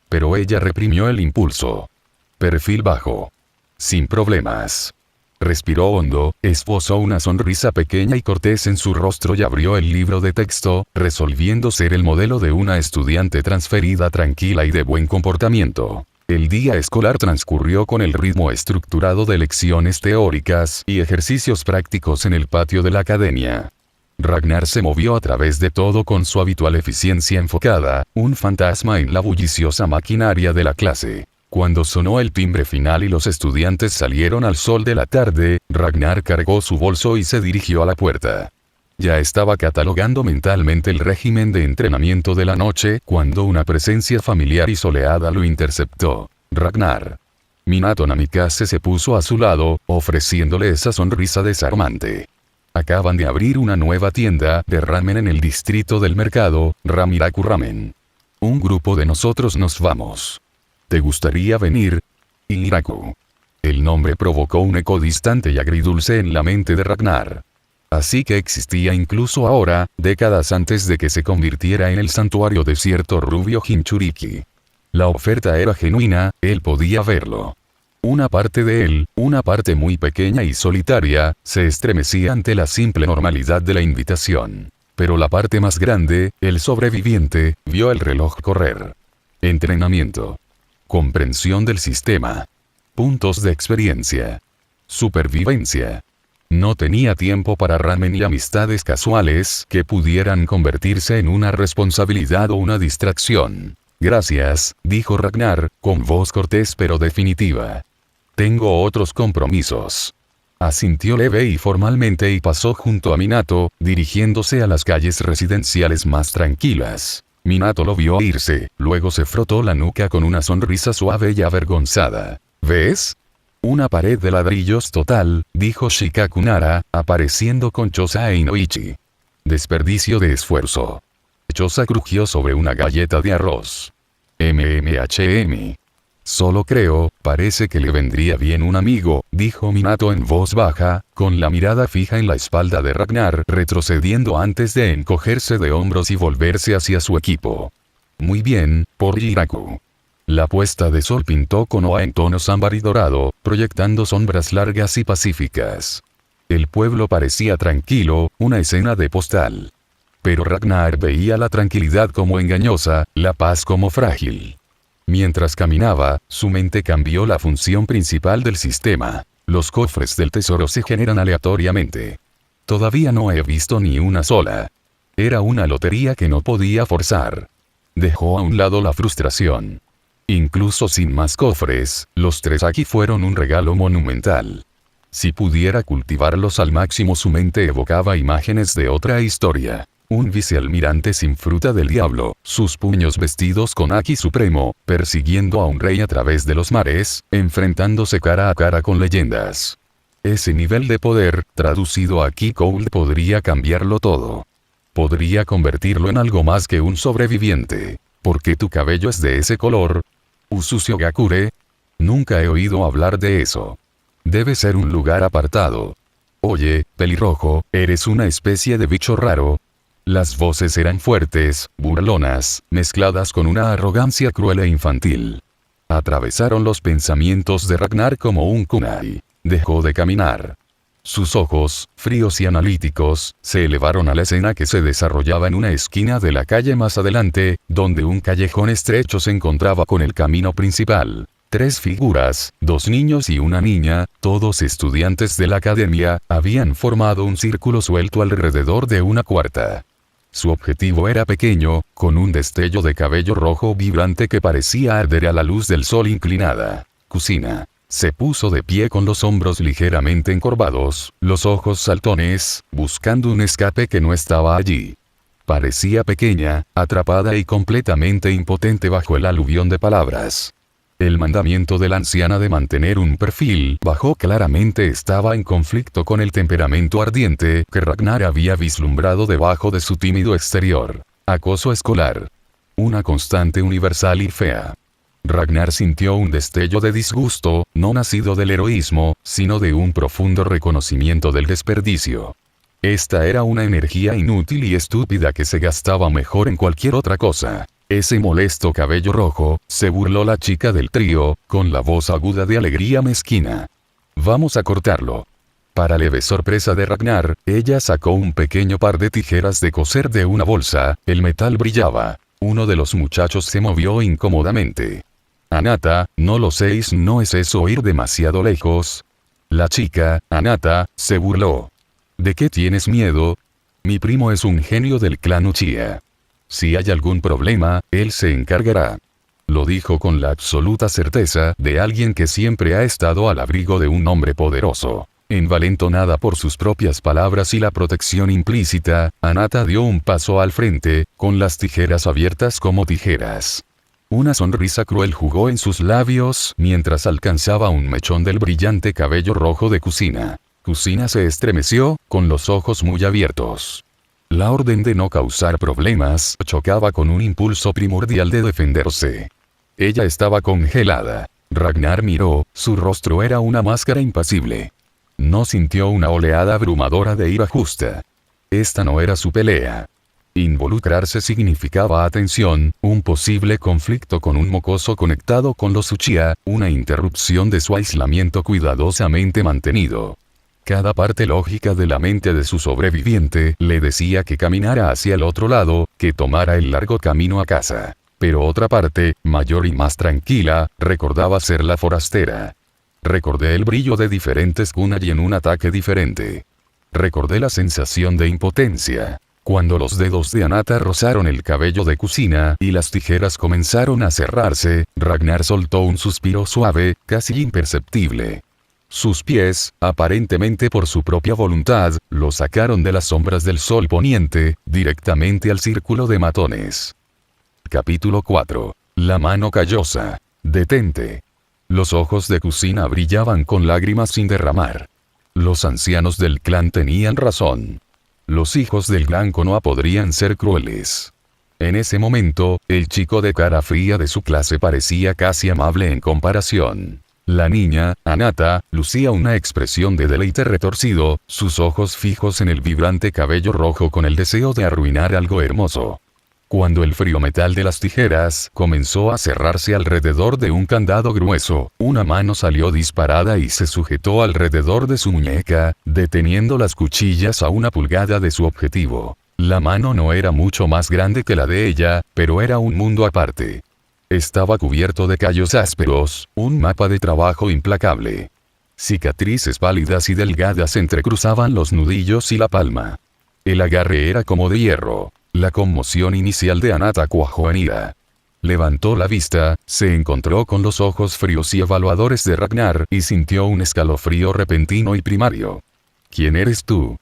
Pero ella reprimió el impulso. Perfil bajo. Sin problemas. Respiró hondo, esbozó una sonrisa pequeña y cortés en su rostro y abrió el libro de texto, resolviendo ser el modelo de una estudiante transferida tranquila y de buen comportamiento. El día escolar transcurrió con el ritmo estructurado de lecciones teóricas y ejercicios prácticos en el patio de la academia. Ragnar se movió a través de todo con su habitual eficiencia enfocada, un fantasma en la bulliciosa maquinaria de la clase. Cuando sonó el timbre final y los estudiantes salieron al sol de la tarde, Ragnar cargó su bolso y se dirigió a la puerta. Ya estaba catalogando mentalmente el régimen de entrenamiento de la noche cuando una presencia familiar y soleada lo interceptó. Ragnar. Minato Namikaze se puso a su lado, ofreciéndole esa sonrisa desarmante. Acaban de abrir una nueva tienda de ramen en el distrito del mercado, Ramiraku Ramen. Un grupo de nosotros nos vamos. ¿Te gustaría venir? Iraku. El nombre provocó un eco distante y agridulce en la mente de Ragnar. Así que existía incluso ahora, décadas antes de que se convirtiera en el santuario desierto rubio Jinchuriki. La oferta era genuina, él podía verlo. Una parte de él, una parte muy pequeña y solitaria, se estremecía ante la simple normalidad de la invitación. Pero la parte más grande, el sobreviviente, vio el reloj correr. Entrenamiento. Comprensión del sistema. Puntos de experiencia. Supervivencia. No tenía tiempo para ramen y amistades casuales que pudieran convertirse en una responsabilidad o una distracción. Gracias, dijo Ragnar, con voz cortés pero definitiva. Tengo otros compromisos. Asintió leve y formalmente y pasó junto a Minato, dirigiéndose a las calles residenciales más tranquilas. Minato lo vio irse, luego se frotó la nuca con una sonrisa suave y avergonzada. ¿Ves? Una pared de ladrillos total, dijo Shikaku Nara, apareciendo con Chosa e Inoichi. Desperdicio de esfuerzo. Chosa crujió sobre una galleta de arroz. MMHM. Solo creo, parece que le vendría bien un amigo, dijo Minato en voz baja, con la mirada fija en la espalda de Ragnar, retrocediendo antes de encogerse de hombros y volverse hacia su equipo. Muy bien, por Jiraku. La puesta de sol pintó Konoha en tonos ámbar y dorado, proyectando sombras largas y pacíficas. El pueblo parecía tranquilo, una escena de postal. Pero Ragnar veía la tranquilidad como engañosa, la paz como frágil. Mientras caminaba, su mente cambió la función principal del sistema. Los cofres del tesoro se generan aleatoriamente. Todavía no he visto ni una sola. Era una lotería que no podía forzar. Dejó a un lado la frustración. Incluso sin más cofres, los 3 aquí fueron un regalo monumental. Si pudiera cultivarlos al máximo, su mente evocaba imágenes de otra historia. Un vicealmirante sin fruta del diablo, sus puños vestidos con Haki supremo, persiguiendo a un rey a través de los mares, enfrentándose cara a cara con leyendas. Ese nivel de poder, traducido a Ki Cold, podría cambiarlo todo. Podría convertirlo en algo más que un sobreviviente. ¿Por qué tu cabello es de ese color? Usucio Gakure. Nunca he oído hablar de eso. Debe ser un lugar apartado. Oye, pelirrojo, ¿eres una especie de bicho raro? Las voces eran fuertes, burlonas, mezcladas con una arrogancia cruel e infantil. Atravesaron los pensamientos de Ragnar como un kunai. Dejó de caminar. Sus ojos, fríos y analíticos, se elevaron a la escena que se desarrollaba en una esquina de la calle más adelante, donde un callejón estrecho se encontraba con el camino principal. 3 figuras, 2 niños y una niña, todos estudiantes de la academia, habían formado un círculo suelto alrededor de una cuarta. Su objetivo era pequeño, con un destello de cabello rojo vibrante que parecía arder a la luz del sol inclinada. Kusina. Se puso de pie con los hombros ligeramente encorvados, los ojos saltones, buscando un escape que no estaba allí. Parecía pequeña, atrapada y completamente impotente bajo el aluvión de palabras. El mandamiento de la anciana de mantener un perfil bajo claramente estaba en conflicto con el temperamento ardiente que Ragnar había vislumbrado debajo de su tímido exterior. Acoso escolar. Una constante universal y fea. Ragnar sintió un destello de disgusto, no nacido del heroísmo, sino de un profundo reconocimiento del desperdicio. Esta era una energía inútil y estúpida que se gastaba mejor en cualquier otra cosa. Ese molesto cabello rojo, se burló la chica del trío, con la voz aguda de alegría mezquina. Vamos a cortarlo. Para leve sorpresa de Ragnar, ella sacó un pequeño par de tijeras de coser de una bolsa, el metal brillaba. Uno de los muchachos se movió incómodamente. Anata, no lo sé, ¿no es eso ir demasiado lejos? La chica, Anata, se burló. ¿De qué tienes miedo? Mi primo es un genio del clan Uchiha. Si hay algún problema, él se encargará. Lo dijo con la absoluta certeza de alguien que siempre ha estado al abrigo de un hombre poderoso. Envalentonada por sus propias palabras y la protección implícita, Anata dio un paso al frente, con las tijeras abiertas como tijeras. Una sonrisa cruel jugó en sus labios mientras alcanzaba un mechón del brillante cabello rojo de Kusina. Kusina se estremeció, con los ojos muy abiertos. La orden de no causar problemas chocaba con un impulso primordial de defenderse. Ella estaba congelada. Ragnar miró, su rostro era una máscara impasible. No sintió una oleada abrumadora de ira justa. Esta no era su pelea. Involucrarse significaba atención, un posible conflicto con un mocoso conectado con los Uchiha, una interrupción de su aislamiento cuidadosamente mantenido. Cada parte lógica de la mente de su sobreviviente le decía que caminara hacia el otro lado, que tomara el largo camino a casa. Pero otra parte, mayor y más tranquila, recordaba ser la forastera. Recordé el brillo de diferentes kunai en un ataque diferente. Recordé la sensación de impotencia. Cuando los dedos de Anata rozaron el cabello de Kusina y las tijeras comenzaron a cerrarse, Ragnar soltó un suspiro suave, casi imperceptible. Sus pies, aparentemente por su propia voluntad, lo sacaron de las sombras del sol poniente, directamente al círculo de matones. Capítulo 4. La mano callosa. Detente. Los ojos de Kusina brillaban con lágrimas sin derramar. Los ancianos del clan tenían razón. Los hijos del gran Konoha podrían ser crueles. En ese momento, el chico de cara fría de su clase parecía casi amable en comparación. La niña, Anata, lucía una expresión de deleite retorcido, sus ojos fijos en el vibrante cabello rojo con el deseo de arruinar algo hermoso. Cuando el frío metal de las tijeras comenzó a cerrarse alrededor de un candado grueso, una mano salió disparada y se sujetó alrededor de su muñeca, deteniendo las cuchillas a 1 pulgada de su objetivo. La mano no era mucho más grande que la de ella, pero era un mundo aparte. Estaba cubierto de callos ásperos, un mapa de trabajo implacable. Cicatrices pálidas y delgadas entrecruzaban los nudillos y la palma. El agarre era como de hierro. La conmoción inicial de Anata cuajó en ira. Levantó la vista, se encontró con los ojos fríos y evaluadores de Ragnar y sintió un escalofrío repentino y primario. ¿Quién eres tú?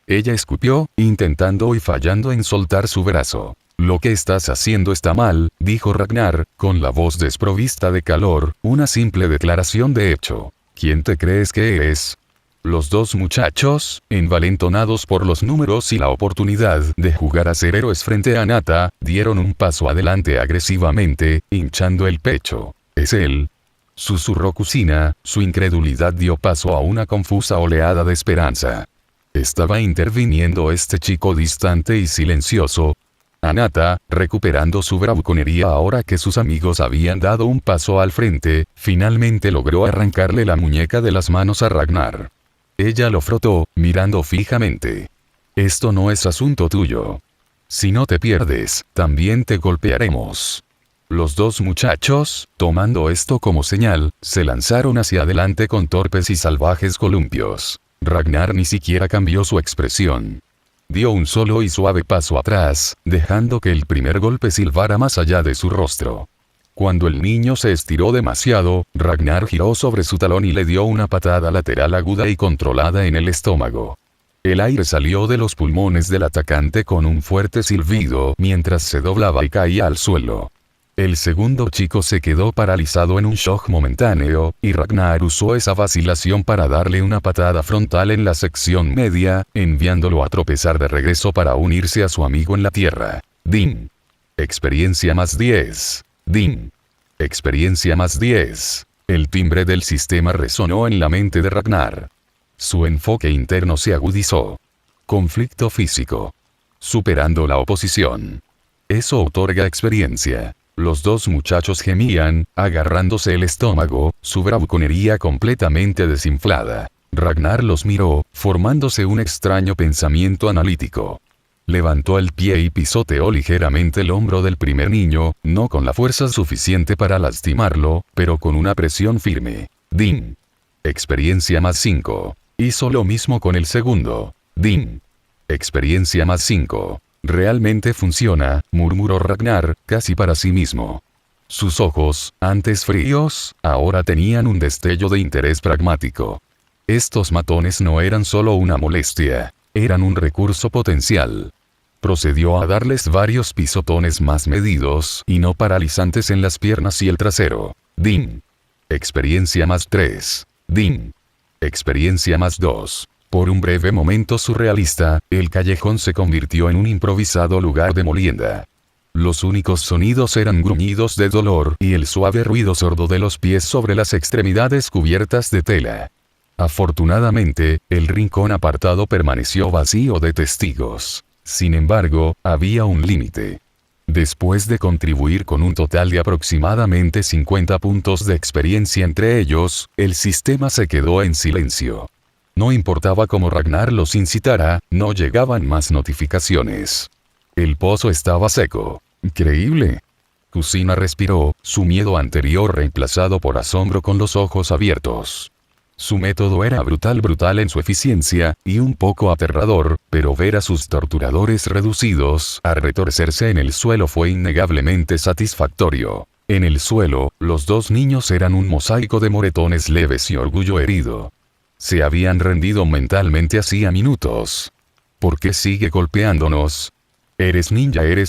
Ella escupió, intentando y fallando en soltar su brazo. Lo que estás haciendo está mal, dijo Ragnar, con la voz desprovista de calor, una simple declaración de hecho. ¿Quién te crees que eres? Los dos muchachos, envalentonados por los números y la oportunidad de jugar a ser héroes frente a Anata, dieron un paso adelante agresivamente, hinchando el pecho. ¿Es él? Susurró Kusina, su incredulidad dio paso a una confusa oleada de esperanza. Estaba interviniendo este chico distante y silencioso. Anata, recuperando su bravuconería ahora que sus amigos habían dado un paso al frente, finalmente logró arrancarle la muñeca de las manos a Ragnar. Ella lo frotó, mirando fijamente. Esto no es asunto tuyo. Si no te pierdes, también te golpearemos. Los dos muchachos, tomando esto como señal, se lanzaron hacia adelante con torpes y salvajes columpios. Ragnar ni siquiera cambió su expresión. Dio un solo y suave paso atrás, dejando que el primer golpe silbara más allá de su rostro. Cuando el niño se estiró demasiado, Ragnar giró sobre su talón y le dio una patada lateral aguda y controlada en el estómago. El aire salió de los pulmones del atacante con un fuerte silbido mientras se doblaba y caía al suelo. El segundo chico se quedó paralizado en un shock momentáneo, y Ragnar usó esa vacilación para darle una patada frontal en la sección media, enviándolo a tropezar de regreso para unirse a su amigo en la tierra. Din. Experiencia más 10. Din. Experiencia más 10. El timbre del sistema resonó en la mente de Ragnar. Su enfoque interno se agudizó. Conflicto físico. Superando la oposición. Eso otorga experiencia. Los dos muchachos gemían, agarrándose el estómago, su bravuconería completamente desinflada. Ragnar los miró, formándose un extraño pensamiento analítico. Levantó el pie y pisoteó ligeramente el hombro del primer niño, no con la fuerza suficiente para lastimarlo, pero con una presión firme. Din. Experiencia más 5. Hizo lo mismo con el segundo. Din. Experiencia más 5. Realmente funciona, murmuró Ragnar, casi para sí mismo. Sus ojos, antes fríos, ahora tenían un destello de interés pragmático. Estos matones no eran solo una molestia, eran un recurso potencial. Procedió a darles varios pisotones más medidos y no paralizantes en las piernas y el trasero. Din. Experiencia más 3. Din. Experiencia más 2. Por un breve momento surrealista, el callejón se convirtió en un improvisado lugar de molienda. Los únicos sonidos eran gruñidos de dolor y el suave ruido sordo de los pies sobre las extremidades cubiertas de tela. Afortunadamente, el rincón apartado permaneció vacío de testigos. Sin embargo, había un límite. Después de contribuir con un total de aproximadamente 50 puntos de experiencia entre ellos, el sistema se quedó en silencio. No importaba cómo Ragnar los incitara, no llegaban más notificaciones. El pozo estaba seco. Increíble. Kusina respiró, su miedo anterior reemplazado por asombro con los ojos abiertos. Su método era brutal en su eficiencia, y un poco aterrador, pero ver a sus torturadores reducidos a retorcerse en el suelo fue innegablemente satisfactorio. En el suelo, los dos niños eran un mosaico de moretones leves y orgullo herido. Se habían rendido mentalmente hacía minutos. ¿Por qué sigue golpeándonos? Eres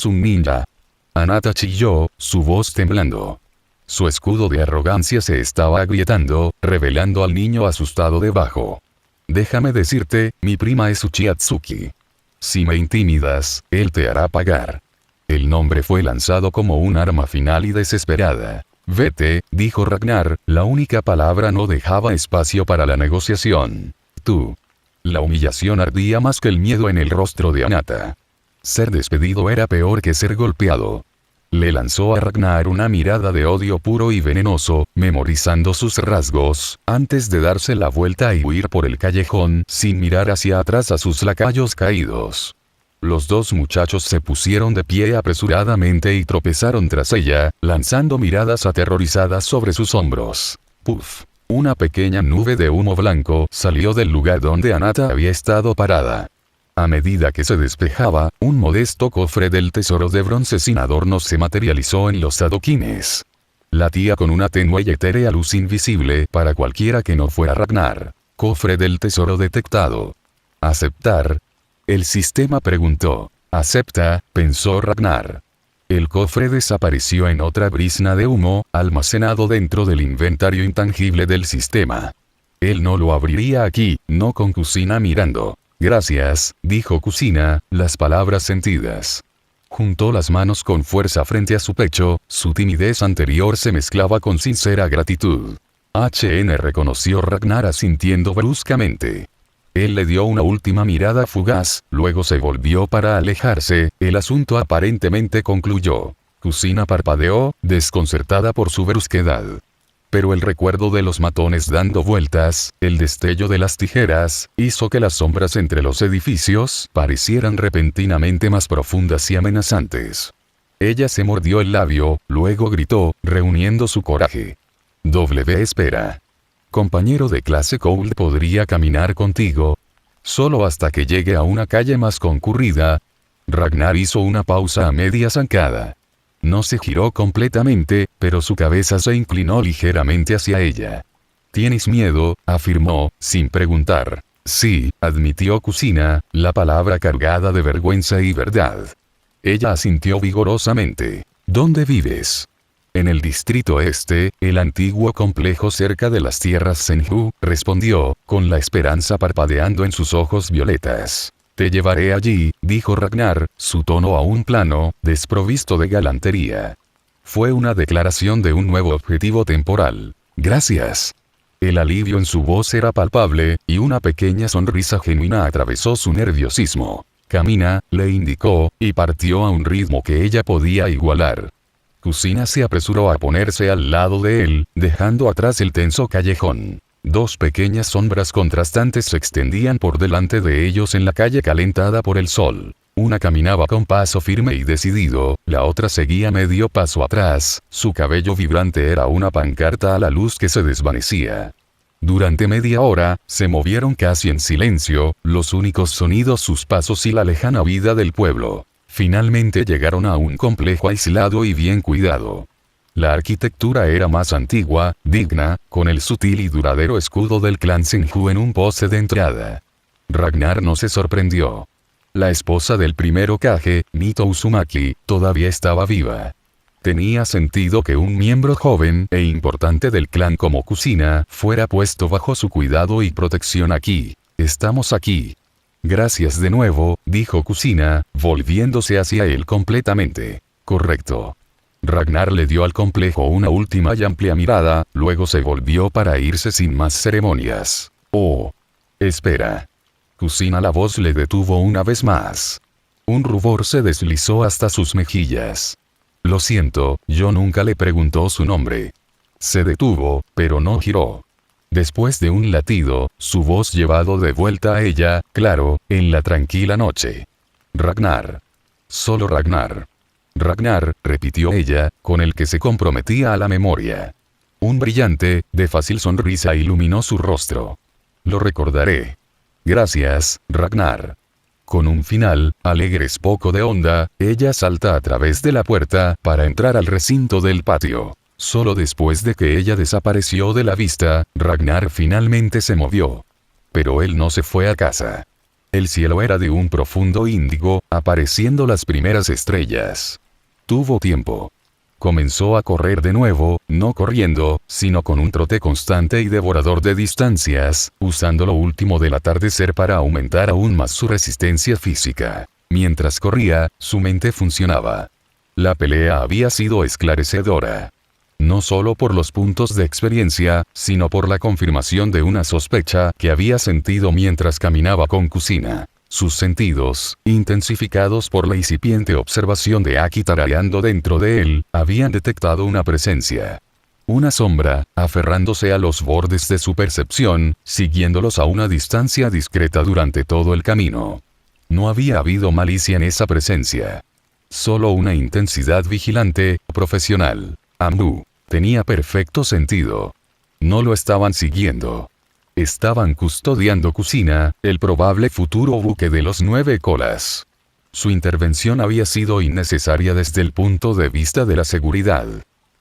un ninja. Anata chilló, su voz temblando. Su escudo de arrogancia se estaba agrietando, revelando al niño asustado debajo. Déjame decirte, mi prima es Uchiha Tsuki. Si me intimidas, él te hará pagar. El nombre fue lanzado como un arma final y desesperada. Vete, dijo Ragnar, la única palabra no dejaba espacio para la negociación. Tú. La humillación ardía más que el miedo en el rostro de Anata. Ser despedido era peor que ser golpeado. Le lanzó a Ragnar una mirada de odio puro y venenoso, memorizando sus rasgos, antes de darse la vuelta y huir por el callejón, sin mirar hacia atrás a sus lacayos caídos. Los dos muchachos se pusieron de pie apresuradamente y tropezaron tras ella, lanzando miradas aterrorizadas sobre sus hombros. ¡Puf! Una pequeña nube de humo blanco salió del lugar donde Anata había estado parada. A medida que se despejaba, un modesto cofre del tesoro de bronce sin adornos se materializó en los adoquines. Latía con una tenue y etérea luz invisible para cualquiera que no fuera Ragnar. Cofre del tesoro detectado. ¿Aceptar? El sistema preguntó. Acepta, pensó Ragnar. El cofre desapareció en otra brizna de humo, almacenado dentro del inventario intangible del sistema. Él no lo abriría aquí, no con Kusina mirando. Gracias, dijo Kusina, las palabras sentidas. Juntó las manos con fuerza frente a su pecho, su timidez anterior se mezclaba con sincera gratitud. HN reconoció Ragnar asintiendo bruscamente. Él le dio una última mirada fugaz, luego se volvió para alejarse, el asunto aparentemente concluyó. Kusina parpadeó, desconcertada por su brusquedad. Pero el recuerdo de los matones dando vueltas, el destello de las tijeras, hizo que las sombras entre los edificios parecieran repentinamente más profundas y amenazantes. Ella se mordió el labio, luego gritó, reuniendo su coraje. Espera. Compañero de clase Cold podría caminar contigo. Solo hasta que llegue a una calle más concurrida. Ragnar hizo una pausa a media zancada. No se giró completamente, pero su cabeza se inclinó ligeramente hacia ella. ¿Tienes miedo?, afirmó, sin preguntar. Sí, admitió Kusina, la palabra cargada de vergüenza y verdad. Ella asintió vigorosamente. ¿Dónde vives? En el distrito este, el antiguo complejo cerca de las tierras Senju, respondió, con la esperanza parpadeando en sus ojos violetas. Te llevaré allí, dijo Ragnar, su tono aún plano, desprovisto de galantería. Fue una declaración de un nuevo objetivo temporal. Gracias. El alivio en su voz era palpable, y una pequeña sonrisa genuina atravesó su nerviosismo. Camina, le indicó, y partió a un ritmo que ella podía igualar. Kusina se apresuró a ponerse al lado de él, dejando atrás el tenso callejón. Dos pequeñas sombras contrastantes se extendían por delante de ellos en la calle calentada por el sol. Una caminaba con paso firme y decidido, la otra seguía medio paso atrás, su cabello vibrante era una pancarta a la luz que se desvanecía. Durante media hora, se movieron casi en silencio, los únicos sonidos sus pasos y la lejana vida del pueblo. Finalmente llegaron a un complejo aislado y bien cuidado. La arquitectura era más antigua, digna, con el sutil y duradero escudo del clan Senju en un poste de entrada. Ragnar no se sorprendió. La esposa del primer Hokage, Mito Uzumaki, todavía estaba viva. Tenía sentido que un miembro joven e importante del clan como Kusina fuera puesto bajo su cuidado y protección aquí. Estamos aquí. Gracias de nuevo, dijo Kusina, volviéndose hacia él completamente. Correcto. Ragnar le dio al complejo una última y amplia mirada, luego se volvió para irse sin más ceremonias. Oh. Espera. Kusina, la voz le detuvo una vez más. Un rubor se deslizó hasta sus mejillas. Lo siento, yo nunca le preguntó su nombre. Se detuvo, pero no giró. Después de un latido, su voz llevado de vuelta a ella, claro, en la tranquila noche. Ragnar. Solo Ragnar. Ragnar, repitió ella, con el que se comprometía a la memoria. Un brillante, de fácil sonrisa iluminó su rostro. Lo recordaré. Gracias, Ragnar. Con un final, alegres poco de onda, ella salta a través de la puerta, para entrar al recinto del patio. Solo después de que ella desapareció de la vista, Ragnar finalmente se movió. pero él no se fue a casa. El cielo era de un profundo índigo, apareciendo las primeras estrellas. Tuvo tiempo. Comenzó a correr de nuevo, no corriendo, sino con un trote constante y devorador de distancias, usando lo último del atardecer para aumentar aún más su resistencia física. Mientras corría, su mente funcionaba. La pelea había sido esclarecedora. No solo por los puntos de experiencia, sino por la confirmación de una sospecha que había sentido mientras caminaba con Kusina. Sus sentidos, intensificados por la incipiente observación de Aki tarareando dentro de él, habían detectado una presencia. Una sombra, aferrándose a los bordes de su percepción, siguiéndolos a una distancia discreta durante todo el camino. No había habido malicia en esa presencia. Solo una intensidad vigilante, profesional. Amu tenía perfecto sentido. No lo estaban siguiendo. Estaban custodiando Kusina, el probable futuro buque de los 9 colas. Su intervención había sido innecesaria desde el punto de vista de la seguridad.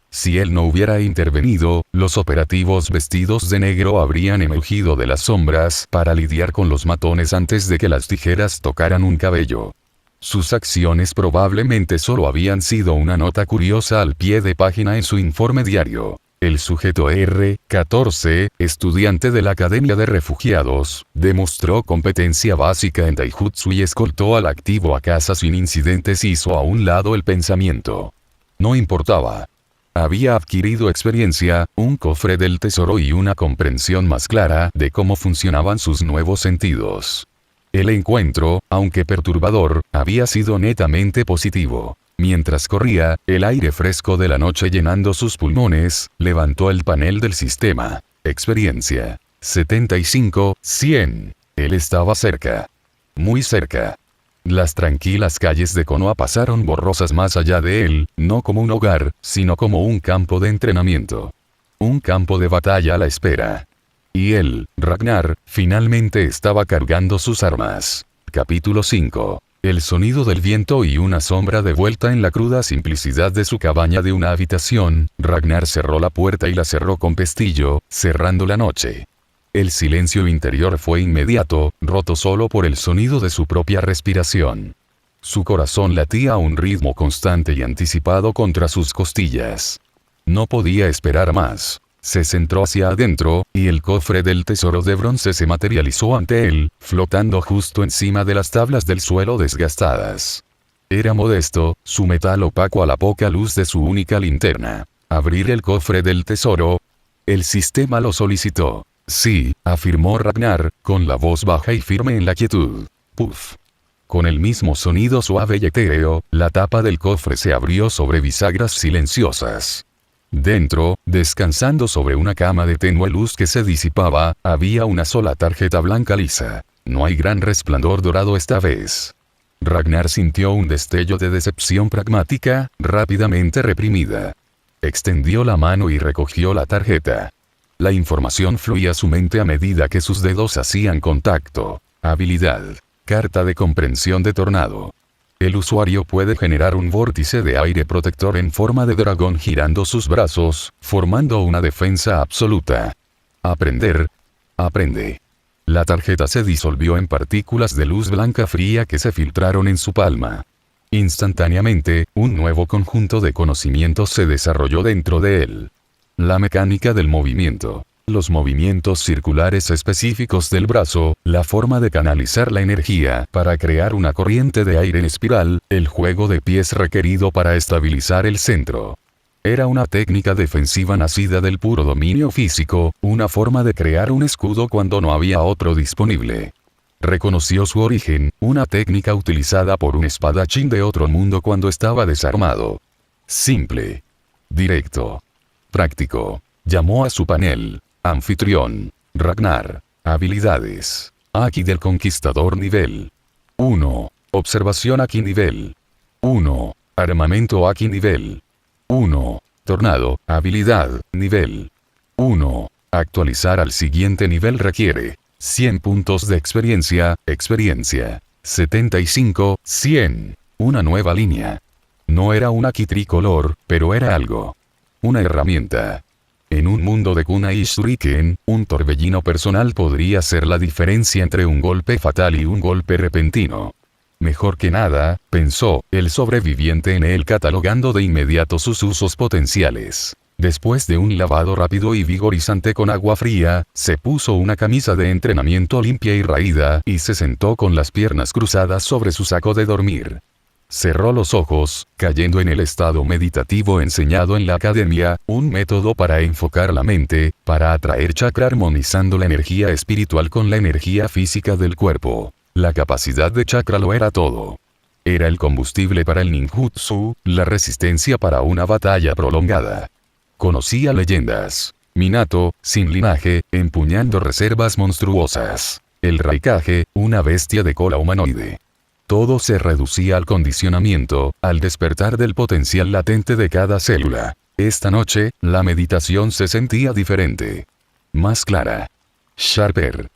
Si él no hubiera intervenido, los operativos vestidos de negro habrían emergido de las sombras para lidiar con los matones antes de que las tijeras tocaran un cabello. Sus acciones probablemente solo habían sido una nota curiosa al pie de página en su informe diario. El sujeto R-14, estudiante de la Academia de Refugiados, demostró competencia básica en Daijutsu y escoltó al activo a casa sin incidentes. Hizo a un lado el pensamiento. No importaba. Había adquirido experiencia, un cofre del tesoro y una comprensión más clara de cómo funcionaban sus nuevos sentidos. El encuentro, aunque perturbador, había sido netamente positivo. Mientras corría, el aire fresco de la noche llenando sus pulmones, levantó el panel del sistema. Experiencia. 75, 100. Él estaba cerca. Muy cerca. Las tranquilas calles de Konoha pasaron borrosas más allá de él, no como un hogar, sino como un campo de entrenamiento. Un campo de batalla a la espera. Y él, Ragnar, finalmente estaba cargando sus armas. Capítulo 5. El sonido del viento y una sombra de vuelta en la cruda simplicidad de su cabaña de una habitación. Ragnar cerró la puerta y la cerró con pestillo, cerrando la noche. El silencio interior fue inmediato, roto solo por el sonido de su propia respiración. Su corazón latía a un ritmo constante y anticipado contra sus costillas. No podía esperar más. Se centró hacia adentro, y el cofre del tesoro de bronce se materializó ante él, flotando justo encima de las tablas del suelo desgastadas. Era modesto, su metal opaco a la poca luz de su única linterna. ¿Abrir el cofre del tesoro? El sistema lo solicitó. Sí, afirmó Ragnar, con la voz baja y firme en la quietud. Puff. Con el mismo sonido suave y etéreo, la tapa del cofre se abrió sobre bisagras silenciosas. Dentro, descansando sobre una cama de tenue luz que se disipaba, había una sola tarjeta blanca lisa. No hay gran resplandor dorado esta vez. Ragnar sintió un destello de decepción pragmática, rápidamente reprimida. Extendió la mano y recogió la tarjeta. La información fluía a su mente a medida que sus dedos hacían contacto. Habilidad. Carta de comprensión de tornado. El usuario puede generar un vórtice de aire protector en forma de dragón girando sus brazos, formando una defensa absoluta. Aprender. Aprende. La tarjeta se disolvió en partículas de luz blanca fría que se filtraron en su palma. Instantáneamente, un nuevo conjunto de conocimientos se desarrolló dentro de él. La mecánica del movimiento. Los movimientos circulares específicos del brazo, la forma de canalizar la energía para crear una corriente de aire en espiral, el juego de pies requerido para estabilizar el centro. Era una técnica defensiva nacida del puro dominio físico, una forma de crear un escudo cuando no había otro disponible. Reconoció su origen, una técnica utilizada por un espadachín de otro mundo cuando estaba desarmado. Simple. Directo. Práctico. Llamó a su panel. Anfitrión. Ragnar. Habilidades. Aki del Conquistador nivel 1. Observación Aki nivel 1. Armamento Aki nivel 1. Tornado. Habilidad. Nivel 1. Actualizar al siguiente nivel requiere 100 puntos de experiencia. Experiencia. 75, 100. Una nueva línea. No era un Aki tricolor, pero era algo. Una herramienta. En un mundo de kunai shuriken, un torbellino personal podría ser la diferencia entre un golpe fatal y un golpe repentino. Mejor que nada, pensó, el sobreviviente en él catalogando de inmediato sus usos potenciales. Después de un lavado rápido y vigorizante con agua fría, se puso una camisa de entrenamiento limpia y raída, y se sentó con las piernas cruzadas sobre su saco de dormir. Cerró los ojos, cayendo en el estado meditativo enseñado en la academia, un método para enfocar la mente, para atraer chakra armonizando la energía espiritual con la energía física del cuerpo. La capacidad de chakra lo era todo. Era el combustible para el ninjutsu, la resistencia para una batalla prolongada. Conocía leyendas. Minato, sin linaje, empuñando reservas monstruosas. El Raikage, una bestia de cola humanoide. Todo se reducía al condicionamiento, al despertar del potencial latente de cada célula. Esta noche, la meditación se sentía diferente. Más clara. Sharper.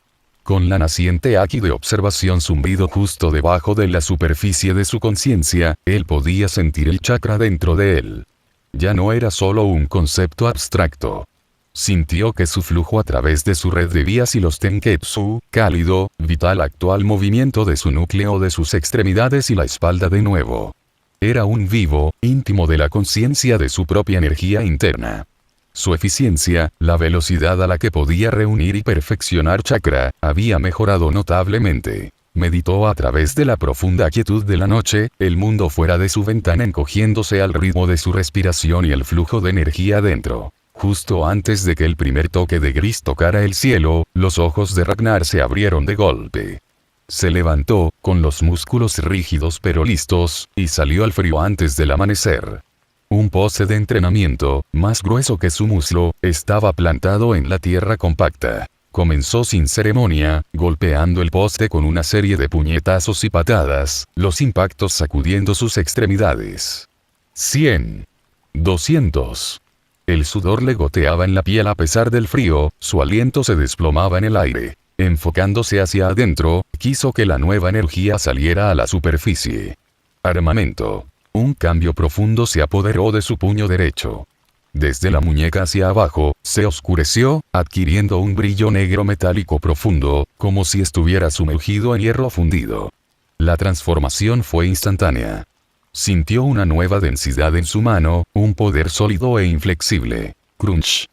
Con la naciente Aki de observación zumbido justo debajo de la superficie de su conciencia, él podía sentir el chakra dentro de él. Ya no era solo un concepto abstracto. Sintió que su flujo a través de su red de vías y los tenketsu, cálido, vital actual movimiento de su núcleo de sus extremidades y la espalda de nuevo. Era un vivo, íntimo de la conciencia de su propia energía interna. Su eficiencia, la velocidad a la que podía reunir y perfeccionar chakra, había mejorado notablemente. Meditó a través de la profunda quietud de la noche, el mundo fuera de su ventana encogiéndose al ritmo de su respiración y el flujo de energía dentro. Justo antes de que el primer toque de gris tocara el cielo, los ojos de Ragnar se abrieron de golpe. Se levantó, con los músculos rígidos pero listos, y salió al frío antes del amanecer. Un poste de entrenamiento, más grueso que su muslo, estaba plantado en la tierra compacta. Comenzó sin ceremonia, golpeando el poste con una serie de puñetazos y patadas, los impactos sacudiendo sus extremidades. 100. 200. El sudor le goteaba en la piel a pesar del frío, su aliento se desplomaba en el aire. Enfocándose hacia adentro, quiso que la nueva energía saliera a la superficie. Armamento. Un cambio profundo se apoderó de su puño derecho. Desde la muñeca hacia abajo, se oscureció, adquiriendo un brillo negro metálico profundo, como si estuviera sumergido en hierro fundido. La transformación fue instantánea. Sintió una nueva densidad en su mano, un poder sólido e inflexible. Crunch.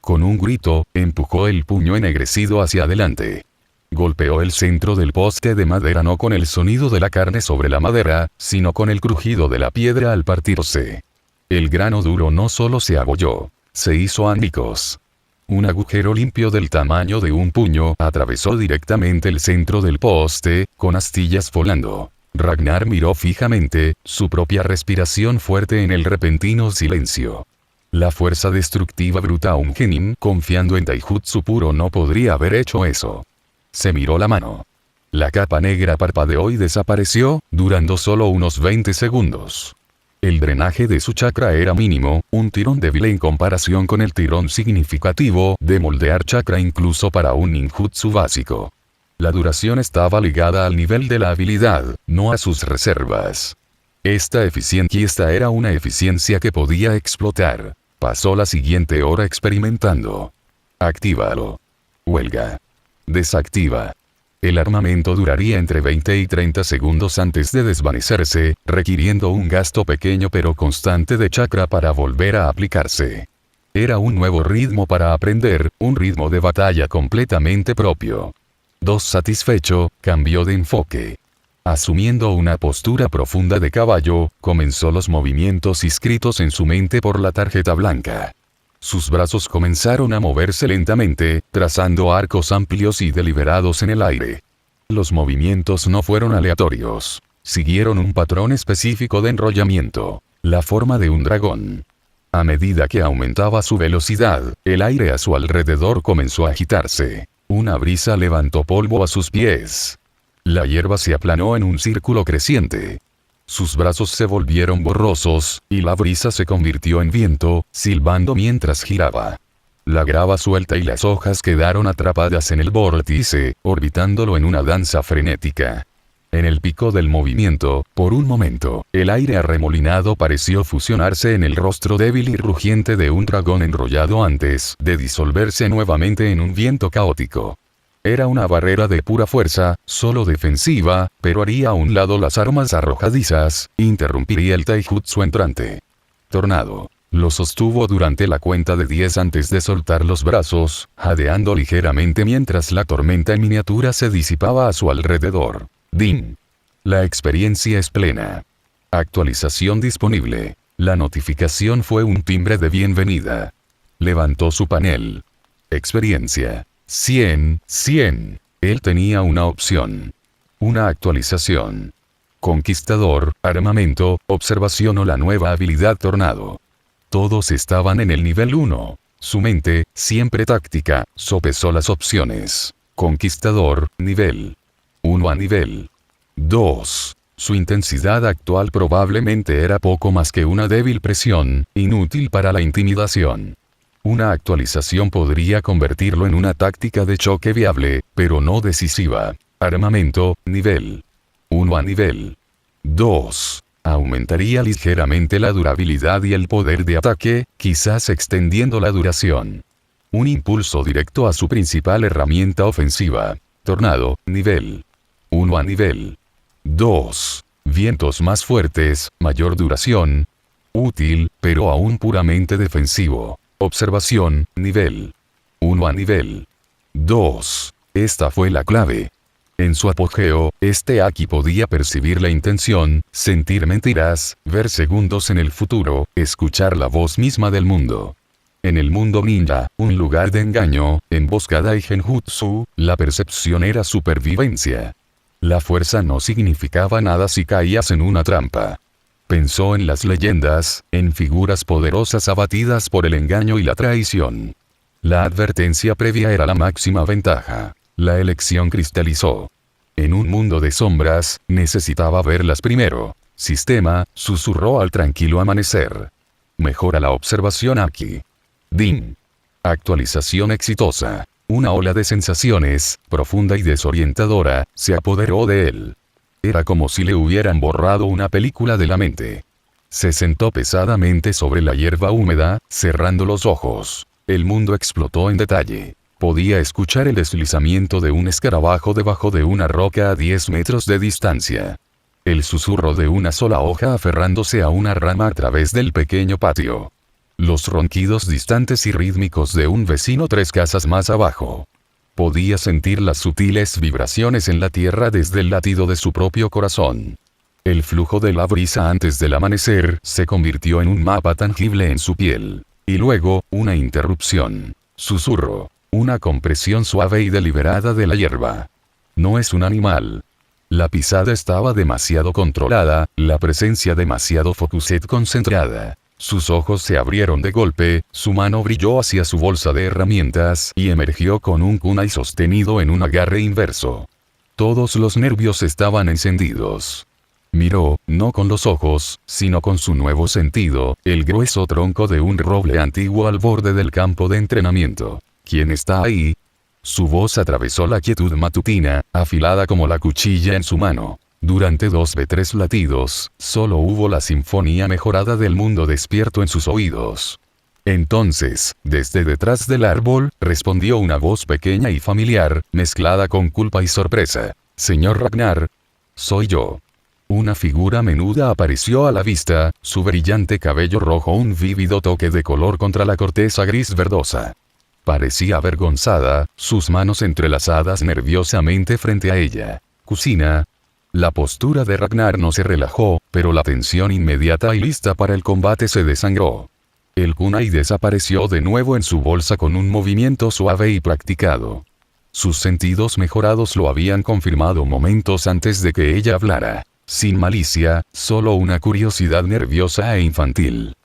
Con un grito, empujó el puño ennegrecido hacia adelante. Golpeó el centro del poste de madera no con el sonido de la carne sobre la madera, sino con el crujido de la piedra al partirse. El grano duro no solo se abolló, se hizo añicos. Un agujero limpio del tamaño de un puño atravesó directamente el centro del poste, con astillas volando. Ragnar miró fijamente, su propia respiración fuerte en el repentino silencio. La fuerza destructiva bruta un genin confiando en Taijutsu puro no podría haber hecho eso. Se miró la mano. La capa negra parpadeó y desapareció, durando solo unos 20 segundos. El drenaje de su chakra era mínimo, un tirón débil en comparación con el tirón significativo de moldear chakra incluso para un ninjutsu básico. La duración estaba ligada al nivel de la habilidad, no a sus reservas. Esta eficiencia era una eficiencia que podía explotar. Pasó la siguiente hora experimentando. Actívalo. Huelga. Desactiva. El armamento duraría entre 20 y 30 segundos antes de desvanecerse, requiriendo un gasto pequeño pero constante de chakra para volver a aplicarse. Era un nuevo ritmo para aprender, un ritmo de batalla completamente propio. Satisfecho, cambió de enfoque. Asumiendo una postura profunda de caballo, comenzó los movimientos inscritos en su mente por la tarjeta blanca. Sus brazos comenzaron a moverse lentamente, trazando arcos amplios y deliberados en el aire. Los movimientos no fueron aleatorios. Siguieron un patrón específico de enrollamiento, la forma de un dragón. A medida que aumentaba su velocidad, el aire a su alrededor comenzó a agitarse. Una brisa levantó polvo a sus pies. La hierba se aplanó en un círculo creciente. Sus brazos se volvieron borrosos, y la brisa se convirtió en viento, silbando mientras giraba. La grava suelta y las hojas quedaron atrapadas en el vórtice, orbitándolo en una danza frenética. En el pico del movimiento, por un momento, el aire arremolinado pareció fusionarse en el rostro débil y rugiente de un dragón enrollado antes de disolverse nuevamente en un viento caótico. Era una barrera de pura fuerza, solo defensiva, pero haría a un lado las armas arrojadizas, interrumpiría el taijutsu entrante. Tornado. Lo sostuvo durante la cuenta de 10 antes de soltar los brazos, jadeando ligeramente mientras la tormenta en miniatura se disipaba a su alrededor. DIN. La experiencia es plena. Actualización disponible. La notificación fue un timbre de bienvenida. Levantó su panel. Experiencia. 100. Él tenía una opción. Una actualización. Conquistador, armamento, observación o la nueva habilidad tornado. Todos estaban en el nivel 1. Su mente, siempre táctica, sopesó las opciones. Conquistador, nivel 1 a nivel 2. Su intensidad actual probablemente era poco más que una débil presión, inútil para la intimidación. Una actualización podría convertirlo en una táctica de choque viable, pero no decisiva. Armamento, nivel 1 a nivel 2. Aumentaría ligeramente la durabilidad y el poder de ataque, quizás extendiendo la duración. Un impulso directo a su principal herramienta ofensiva. Tornado, nivel 1 a nivel 2. Vientos más fuertes, mayor duración. Útil, pero aún puramente defensivo. Observación, nivel 1 a nivel 2. Esta fue la clave. En su apogeo, este Aki podía percibir la intención, sentir mentiras, ver segundos en el futuro, escuchar la voz misma del mundo. En el mundo ninja, un lugar de engaño, emboscada y genjutsu, la percepción era supervivencia. La fuerza no significaba nada si caías en una trampa. Pensó en las leyendas, en figuras poderosas abatidas por el engaño y la traición. La advertencia previa era la máxima ventaja. La elección cristalizó. En un mundo de sombras, necesitaba verlas primero. Sistema, susurró al tranquilo amanecer. Mejora la observación aquí. DIN. Actualización exitosa. Una ola de sensaciones, profunda y desorientadora, se apoderó de él. Era como si le hubieran borrado una película de la mente. Se sentó pesadamente sobre la hierba húmeda, cerrando los ojos. El mundo explotó en detalle. Podía escuchar el deslizamiento de un escarabajo debajo de una roca a 10 metros de distancia. El susurro de una sola hoja aferrándose a una rama a través del pequeño patio. Los ronquidos distantes y rítmicos de un vecino 3 casas más abajo. Podía sentir las sutiles vibraciones en la tierra desde el latido de su propio corazón. El flujo de la brisa antes del amanecer se convirtió en un mapa tangible en su piel. Y luego, una interrupción. Susurro. Una compresión suave y deliberada de la hierba. No es un animal. La pisada estaba demasiado controlada, la presencia demasiado focused concentrada. Sus ojos se abrieron de golpe, su mano brilló hacia su bolsa de herramientas y emergió con un kunai sostenido en un agarre inverso. Todos los nervios estaban encendidos. Miró, no con los ojos, sino con su nuevo sentido, el grueso tronco de un roble antiguo al borde del campo de entrenamiento. ¿Quién está ahí? Su voz atravesó la quietud matutina, afilada como la cuchilla en su mano. Durante 2 o 3 latidos, solo hubo la sinfonía mejorada del mundo despierto en sus oídos. Entonces, desde detrás del árbol, respondió una voz pequeña y familiar, mezclada con culpa y sorpresa. «Señor Ragnar. Soy yo». Una figura menuda apareció a la vista, su brillante cabello rojo un vívido toque de color contra la corteza gris verdosa. Parecía avergonzada, sus manos entrelazadas nerviosamente frente a ella. «Kusina». La postura de Ragnar no se relajó, pero la tensión inmediata y lista para el combate se desangró. El kunai desapareció de nuevo en su bolsa con un movimiento suave y practicado. Sus sentidos mejorados lo habían confirmado momentos antes de que ella hablara. Sin malicia, solo una curiosidad nerviosa e infantil.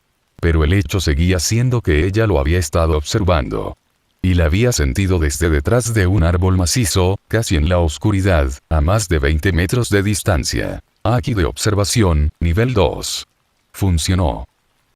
Pero el hecho seguía siendo que ella lo había estado observando. Y la había sentido desde detrás de un árbol macizo, casi en la oscuridad, a más de 20 metros de distancia. Aki de observación, nivel 2. Funcionó.